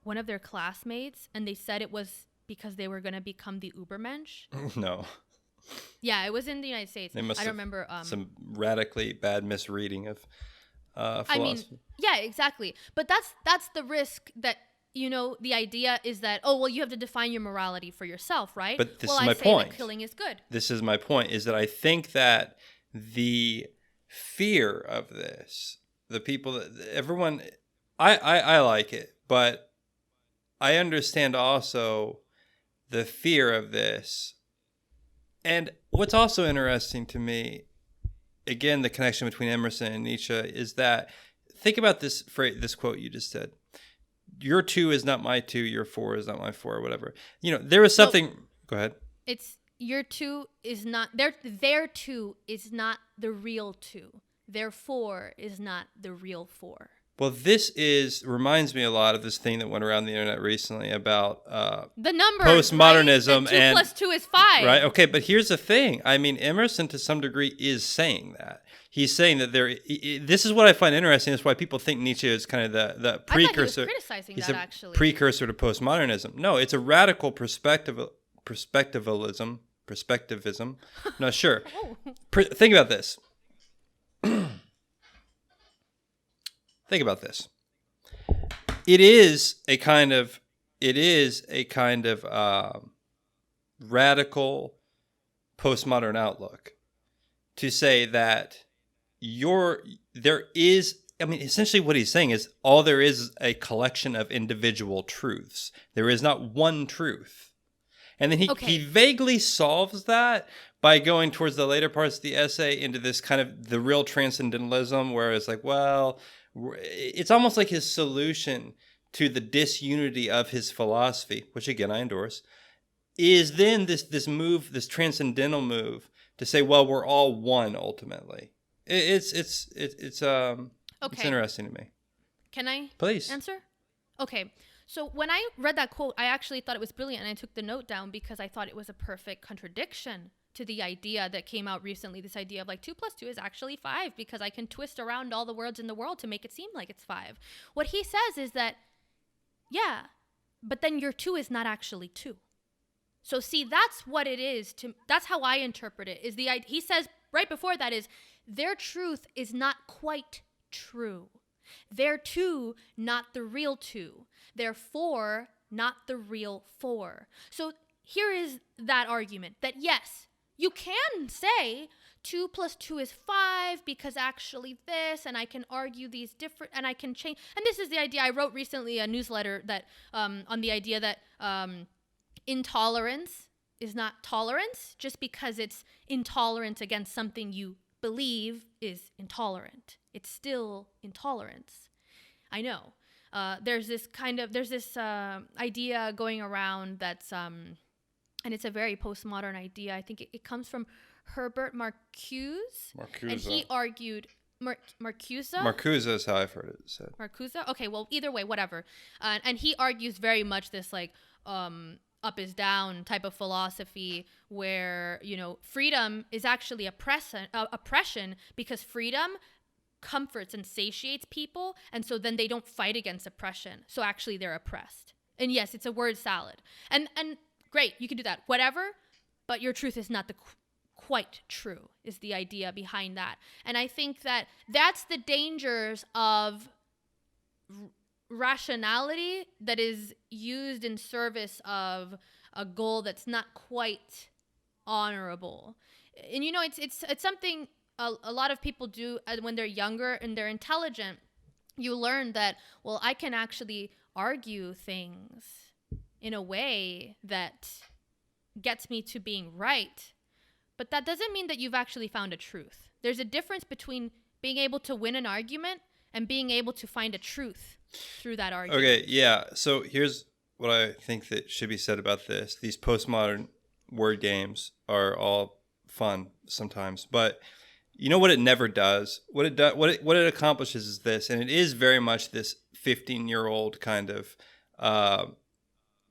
[SPEAKER 2] one of their classmates, and they said it was because they were going to become the Ubermensch?
[SPEAKER 3] No.
[SPEAKER 2] Yeah, it was in the United States. I don't remember.
[SPEAKER 3] Some radically bad misreading of philosophy.
[SPEAKER 2] I mean, yeah, exactly. But that's the risk that, the idea is that, oh, well, you have to define your morality for yourself, right?
[SPEAKER 3] But this is
[SPEAKER 2] my
[SPEAKER 3] point.
[SPEAKER 2] Well, I say that killing is good.
[SPEAKER 3] This is my point, is that I think that the fear of this, the people that everyone, I like it, but I understand also the fear of this. And what's also interesting to me, again, the connection between Emerson and Nietzsche, is that, think about this phrase, this quote you just said. Your two is not my two, your four is not my four, or whatever. There is something. Go ahead.
[SPEAKER 2] It's your two is not, their two is not the real two. Their four is not the real four.
[SPEAKER 3] Well, this reminds me a lot of this thing that went around the internet recently about
[SPEAKER 2] the numbers,
[SPEAKER 3] postmodernism,
[SPEAKER 2] right? 2 plus 2 is 5.
[SPEAKER 3] Right. Okay, but here's the thing. I mean, Emerson to some degree is saying that. He's saying that this is what I find interesting. Is why people think Nietzsche is kind of the precursor.
[SPEAKER 2] I thought he was criticizing
[SPEAKER 3] He's
[SPEAKER 2] that,
[SPEAKER 3] a
[SPEAKER 2] actually.
[SPEAKER 3] Precursor to postmodernism. No, it's a radical perspectivism. I'm not sure. Think about this. Think about this. It is a kind of radical postmodern outlook to say that there is essentially what he's saying is all there is a collection of individual truths. There is not one truth. And then he vaguely solves that by going towards the later parts of the essay into this kind of the real transcendentalism, where it's like, well, it's almost like his solution to the disunity of his philosophy, which again I endorse, is then this move, this transcendental move to say, well, we're all one ultimately. It's interesting to me.
[SPEAKER 2] Can I
[SPEAKER 3] please
[SPEAKER 2] answer? Okay. So when I read that quote, I actually thought it was brilliant, and I took the note down because I thought it was a perfect contradiction to the idea that came out recently, this idea of like 2 + 2 is actually 5 because I can twist around all the words in the world to make it seem like it's 5. What he says is that, yeah, but then your 2 is not actually 2. So see, that's what it is. That's how I interpret it. He says right before that is their truth is not quite true. Their 2, not the real 2. Their 4, not the real 4. So here is that argument that yes, you can say 2 + 2 is 5 because actually this, and I can argue these different, and I can change. And this is the idea. I wrote recently a newsletter that on the idea that intolerance is not tolerance just because it's intolerant against something you believe is intolerant. It's still intolerance. I know. There's this idea going around that's, and it's a very postmodern idea. I think it comes from Herbert Marcuse. And he argued, Marcuse?
[SPEAKER 3] Marcuse is how I've heard it said.
[SPEAKER 2] Marcuse? Okay, well, either way, whatever. And he argues very much this like up is down type of philosophy where, freedom is actually oppression because freedom comforts and satiates people, and so then they don't fight against oppression. So actually they're oppressed. And yes, it's a word salad. And great, you can do that. Whatever, but your truth is not the quite true is the idea behind that. And I think that that's the dangers of rationality that is used in service of a goal that's not quite honorable. And it's something a lot of people do when they're younger and they're intelligent. You learn that, well, I can actually argue things in a way that gets me to being right. But that doesn't mean that you've actually found a truth. There's a difference between being able to win an argument and being able to find a truth through that argument.
[SPEAKER 3] Okay, yeah. So here's what I think that should be said about this. These postmodern word games are all fun sometimes, but you know what it never does? What it accomplishes is this, and it is very much this 15-year-old kind of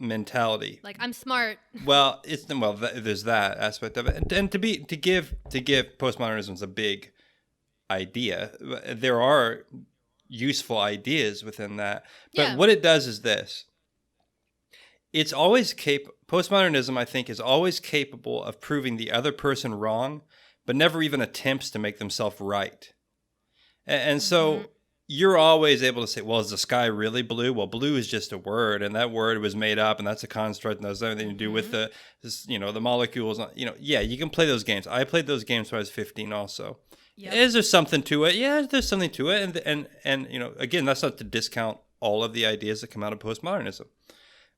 [SPEAKER 3] mentality.
[SPEAKER 2] Like, I'm smart.
[SPEAKER 3] Well, there's that aspect of it, and to give postmodernism a big idea. There are useful ideas within that, but what it does is this. It's always postmodernism, I think, is always capable of proving the other person wrong, but never even attempts to make themselves right. And so you're always able to say, well, is the sky really blue? Well, blue is just a word, and that word was made up, and that's a construct, and that's everything to do with the molecules. Yeah, you can play those games. I played those games when I was 15 also. Yep. Is there something to it? Yeah, there's something to it. And again, that's not to discount all of the ideas that come out of postmodernism.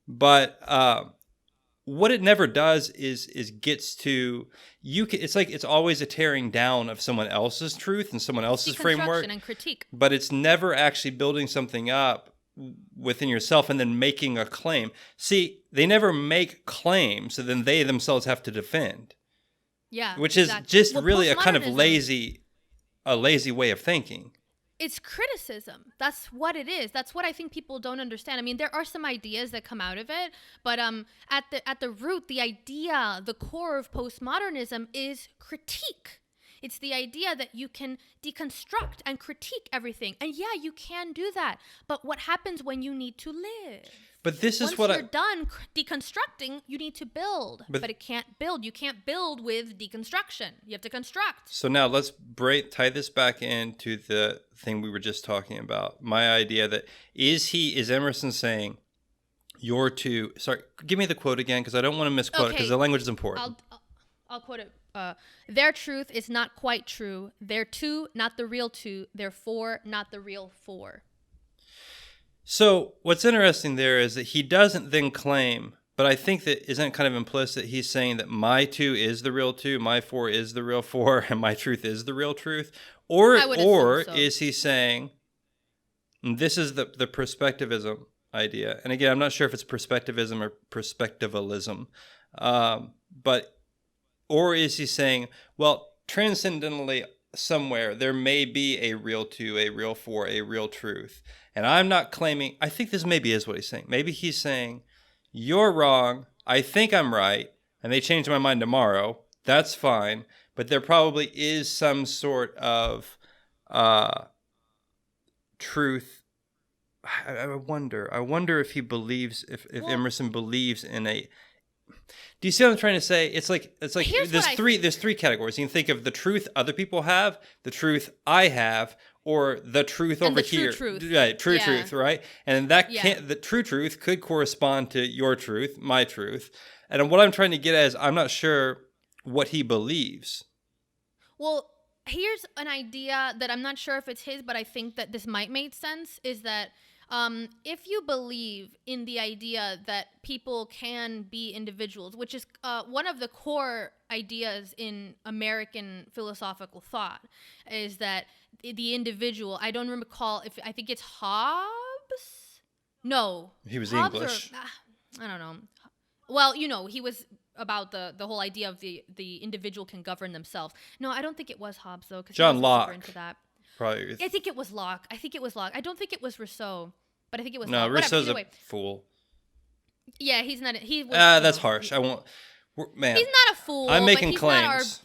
[SPEAKER 3] But what it never does is gets to it's like it's always a tearing down of someone else's truth and someone else's framework
[SPEAKER 2] and critique.
[SPEAKER 3] But it's never actually building something up within yourself and then making a claim. See, they never make claims, so then they themselves have to defend.
[SPEAKER 2] Yeah,
[SPEAKER 3] which is just really a kind of lazy way of thinking.
[SPEAKER 2] It's criticism. That's what it is. That's what I think people don't understand. I mean, there are some ideas that come out of it, but at the root, the idea, the core of postmodernism is critique. It's the idea that you can deconstruct and critique everything. And yeah, you can do that. But what happens when you need to live?
[SPEAKER 3] But this is
[SPEAKER 2] Once you're done deconstructing, you need to build. But it can't build. You can't build with deconstruction. You have to construct.
[SPEAKER 3] So now let's tie this back into the thing we were just talking about. My idea that is Emerson saying you're sorry, give me the quote again because I don't want to misquote it because the language is important.
[SPEAKER 2] I'll quote it their truth is not quite true. They're two, not the real two. They're four, not the real four.
[SPEAKER 3] So what's interesting there is that he doesn't then claim, but I think that isn't kind of implicit. He's saying that my two is the real two, my four is the real four, and my truth is the real truth. Or
[SPEAKER 2] so.
[SPEAKER 3] is he saying, and this is the perspectivism idea. And again, I'm not sure if it's perspectivism or perspectivalism. Or is he saying, well, transcendentally somewhere, there may be a real two, a real four, a real truth. And I'm not claiming, I think this maybe is what he's saying. Maybe he's saying, you're wrong, I think I'm right, and they change my mind tomorrow. That's fine. But there probably is some sort of truth. I wonder if he believes, if Emerson believes in a... Do you see what I'm trying to say? It's like there's three categories. You can think of the truth other people have, the truth I have, or the truth
[SPEAKER 2] and
[SPEAKER 3] over
[SPEAKER 2] the
[SPEAKER 3] here.
[SPEAKER 2] True truth.
[SPEAKER 3] Right, true
[SPEAKER 2] Yeah.
[SPEAKER 3] truth, right? And the true truth could correspond to your truth, my truth. And what I'm trying to get at is I'm not sure what he believes.
[SPEAKER 2] Well, here's an idea that I'm not sure if it's his, but I think that this might make sense, is that if you believe in the idea that people can be individuals, which is one of the core ideas in American philosophical thought, is that the individual, I don't recall if, I think it's Hobbes? No.
[SPEAKER 3] He was
[SPEAKER 2] Hobbes
[SPEAKER 3] English.
[SPEAKER 2] I don't know. Well, he was about the whole idea of the individual can govern themselves. No, I don't think it was Hobbes, though, because
[SPEAKER 3] John
[SPEAKER 2] he
[SPEAKER 3] Locke.
[SPEAKER 2] wasn't super into that.
[SPEAKER 3] Probably.
[SPEAKER 2] I think it was Locke. I don't think it was Rousseau, but I think it was
[SPEAKER 3] No,
[SPEAKER 2] Locke.
[SPEAKER 3] Rousseau's
[SPEAKER 2] Anyway,
[SPEAKER 3] a fool.
[SPEAKER 2] yeah, he's not.
[SPEAKER 3] That's harsh. I won't. Man,
[SPEAKER 2] He's not a fool.
[SPEAKER 3] I'm making
[SPEAKER 2] but
[SPEAKER 3] claims.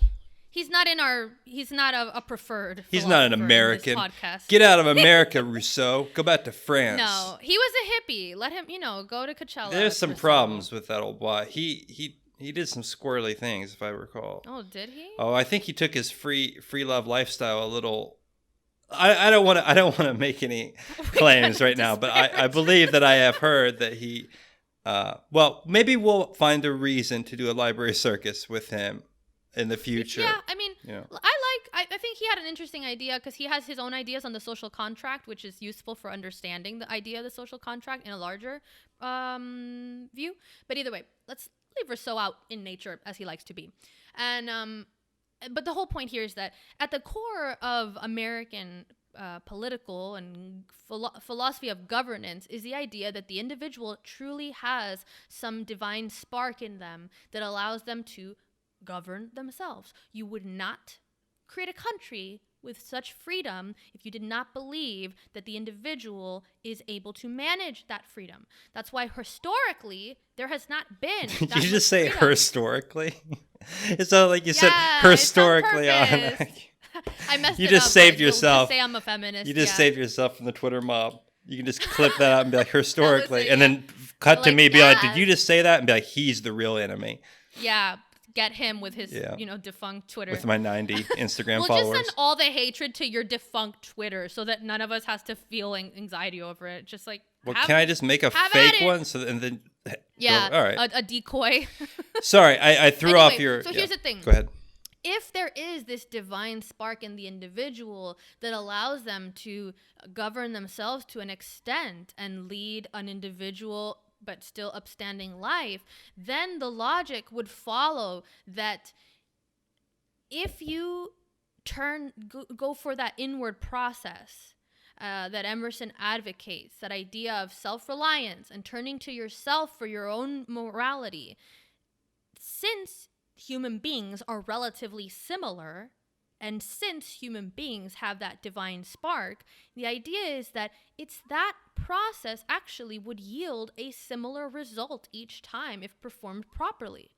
[SPEAKER 2] He's not a preferred.
[SPEAKER 3] He's not an
[SPEAKER 2] philosopher in this
[SPEAKER 3] American.
[SPEAKER 2] podcast.
[SPEAKER 3] Get out of America, Rousseau. Go back to France.
[SPEAKER 2] No, he was a hippie. Let him, go to Coachella.
[SPEAKER 3] There's some
[SPEAKER 2] Rousseau.
[SPEAKER 3] problems with that old boy. He did some squirrely things, if I recall.
[SPEAKER 2] Oh, did he?
[SPEAKER 3] Oh, I think he took his free love lifestyle a little. I don't want to make any claims right now, but I believe that I have heard that he. Well, maybe we'll find a reason to do a library circus with him in the future.
[SPEAKER 2] Yeah, I mean,
[SPEAKER 3] Yeah.
[SPEAKER 2] I think he had an interesting idea because he has his own ideas on the social contract, which is useful for understanding the idea of the social contract in a larger view. But either way, let's leave Rousseau out in nature as he likes to be. And but the whole point here is that at the core of American political and philosophy of governance is the idea that the individual truly has some divine spark in them that allows them to govern themselves. You would not create a country with such freedom if you did not believe that the individual is able to manage that freedom. That's why historically there has not been that
[SPEAKER 3] You
[SPEAKER 2] much
[SPEAKER 3] just say
[SPEAKER 2] freedom.
[SPEAKER 3] historically. It sounded like you said
[SPEAKER 2] Yeah,
[SPEAKER 3] historically
[SPEAKER 2] it's
[SPEAKER 3] on.
[SPEAKER 2] on purpose. I messed
[SPEAKER 3] You
[SPEAKER 2] it
[SPEAKER 3] just
[SPEAKER 2] up,
[SPEAKER 3] saved
[SPEAKER 2] but you'll
[SPEAKER 3] yourself.
[SPEAKER 2] just say I'm a feminist.
[SPEAKER 3] You just
[SPEAKER 2] yeah.
[SPEAKER 3] saved yourself from the Twitter mob. You can just clip that out and be like historically, and
[SPEAKER 2] yeah.
[SPEAKER 3] then cut to
[SPEAKER 2] Like,
[SPEAKER 3] me, be like,
[SPEAKER 2] yeah.
[SPEAKER 3] "Did you just say that?" And be like, "He's the real enemy."
[SPEAKER 2] Yeah, get him with his,
[SPEAKER 3] Yeah.
[SPEAKER 2] defunct Twitter.
[SPEAKER 3] With my 90 Instagram
[SPEAKER 2] We'll
[SPEAKER 3] followers.
[SPEAKER 2] just send all the hatred to your defunct Twitter so that none of us has to feel anxiety over it. Just like,
[SPEAKER 3] Well,
[SPEAKER 2] have-
[SPEAKER 3] can I just make a
[SPEAKER 2] have
[SPEAKER 3] fake
[SPEAKER 2] at it.
[SPEAKER 3] one? And then.
[SPEAKER 2] yeah,
[SPEAKER 3] All right.
[SPEAKER 2] a decoy.
[SPEAKER 3] Sorry, I threw
[SPEAKER 2] Anyway,
[SPEAKER 3] off your.
[SPEAKER 2] so here's the thing.
[SPEAKER 3] Go ahead.
[SPEAKER 2] If there is this divine spark in the individual that allows them to govern themselves to an extent and lead an individual but still upstanding life, then the logic would follow that if you go for that inward process that Emerson advocates, that idea of self-reliance and turning to yourself for your own morality, since human beings are relatively similar, and since human beings have that divine spark, the idea is that it's that process actually would yield a similar result each time if performed properly.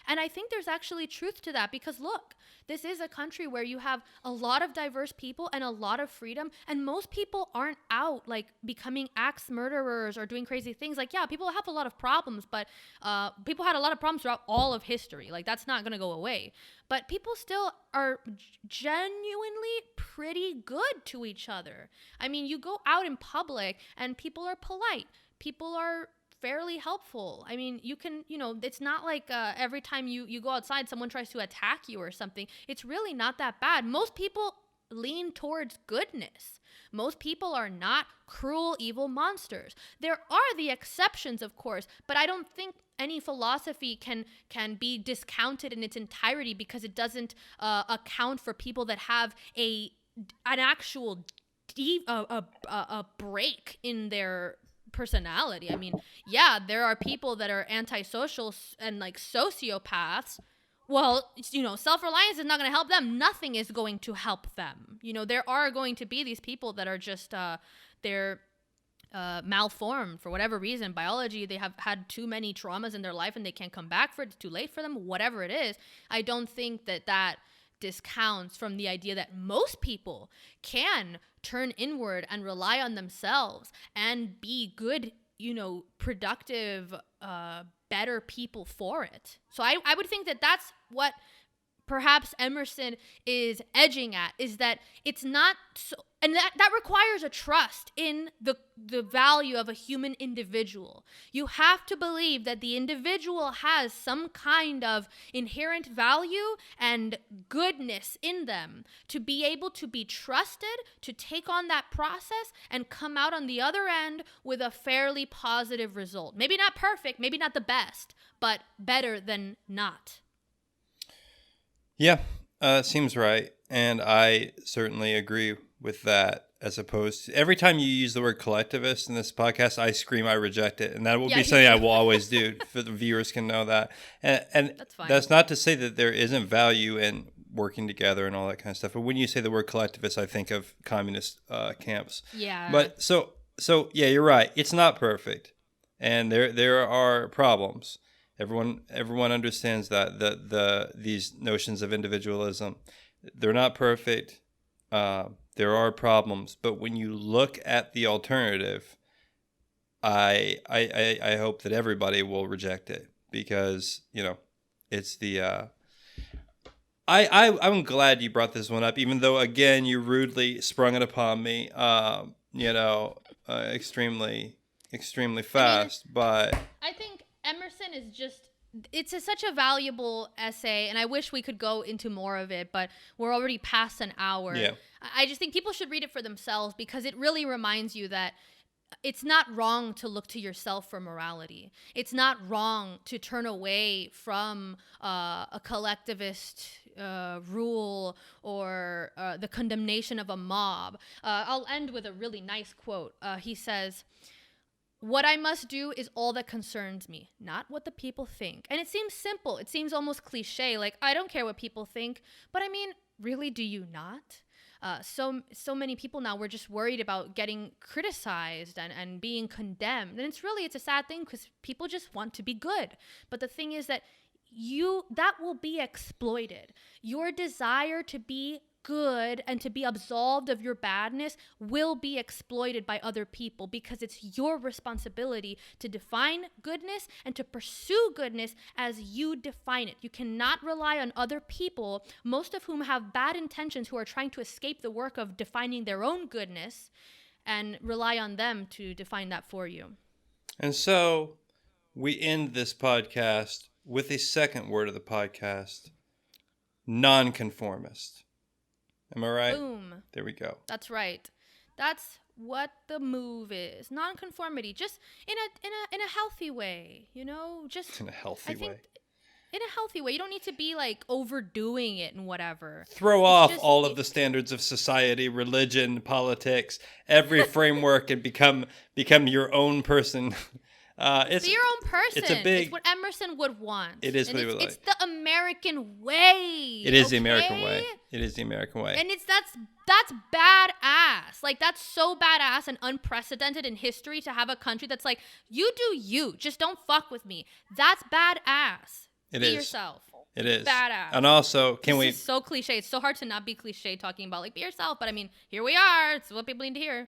[SPEAKER 2] And I think there's actually truth to that because look, this is a country where you have a lot of diverse people and a lot of freedom, and most people aren't out like becoming axe murderers or doing crazy things. Like, yeah, people have a lot of problems, but people had a lot of problems throughout all of history. Like, that's not going to go away. But people still are genuinely pretty good to each other. I mean, you go out in public and people are polite. People are fairly helpful. I mean, you can, it's not like every time you go outside, someone tries to attack you or something. It's really not that bad. Most people lean towards goodness. Most people are not cruel, evil monsters. There are the exceptions, of course, but I don't think any philosophy can be discounted in its entirety because it doesn't account for people that have an actual a break in their personality. I mean, yeah, there are people that are antisocial and like sociopaths. Well, self-reliance is not going to help them. Nothing is going to help them. There are going to be these people that are just, they're malformed for whatever reason. Biology, they have had too many traumas in their life and they can't come back for it. It's too late for them, whatever it is. I don't think that discounts from the idea that most people can turn inward and rely on themselves and be good, productive, better people for it. So I would think that that's what perhaps Emerson is edging at, is that it's not so, and that requires a trust in the value of a human individual. You have to believe that the individual has some kind of inherent value and goodness in them to be able to be trusted, to take on that process and come out on the other end with a fairly positive result. Maybe not perfect, maybe not the best, but better than not.
[SPEAKER 3] Yeah, seems right. And I certainly agree with that, as opposed to every time you use the word collectivist in this podcast, I scream, I reject it. And that will be something I will always do, for the viewers can know that. And
[SPEAKER 2] that's fine. That's
[SPEAKER 3] not to say that there isn't value in working together and all that kind of stuff. But when you say the word collectivist, I think of communist camps.
[SPEAKER 2] Yeah.
[SPEAKER 3] But so yeah, you're right. It's not perfect. And there are problems. Everyone understands that these notions of individualism, they're not perfect. There are problems, but when you look at the alternative, I hope that everybody will reject it because it's the. I'm glad you brought this one up, even though again you rudely sprung it upon me. Extremely fast, but
[SPEAKER 2] I think Emerson is it's such a valuable essay, and I wish we could go into more of it, but we're already past an hour.
[SPEAKER 3] Yeah.
[SPEAKER 2] I just think people should read it for themselves because it really reminds you that it's not wrong to look to yourself for morality. It's not wrong to turn away from a collectivist rule or the condemnation of a mob. I'll end with a really nice quote. He says, "What I must do is all that concerns me, not what the people think." And it seems simple. It seems almost cliche. Like, I don't care what people think. But I mean, really, do you not? So many people now, we're just worried about getting criticized and being condemned. And it's a sad thing because people just want to be good. But the thing is that that will be exploited. Your desire to be good and to be absolved of your badness will be exploited by other people because it's your responsibility to define goodness and to pursue goodness as you define it. You cannot rely on other people, most of whom have bad intentions, who are trying to escape the work of defining their own goodness, and rely on them to define that for you.
[SPEAKER 3] And so we end this podcast with the second word of the podcast, nonconformist. Am I right?
[SPEAKER 2] Boom.
[SPEAKER 3] There we go.
[SPEAKER 2] That's right. That's what the move is. Nonconformity, just in a healthy way, just
[SPEAKER 3] in a healthy way.
[SPEAKER 2] In a healthy way. You don't need to be like overdoing it and whatever.
[SPEAKER 3] Throw off all of the standards of society, religion, politics, every framework, and become your own person.
[SPEAKER 2] Be your own person. It's what Emerson would want.
[SPEAKER 3] It is what he would like.
[SPEAKER 2] It's the American way.
[SPEAKER 3] It is the American way. It is the American way.
[SPEAKER 2] And that's badass. Like, that's so badass and unprecedented in history to have a country that's like, you do you. Just don't fuck with me. That's badass. Be yourself.
[SPEAKER 3] It is.
[SPEAKER 2] Badass.
[SPEAKER 3] And also, this
[SPEAKER 2] is so cliche. It's so hard to not be cliche talking about, like, be yourself. But I mean, here we are. It's what people need to hear.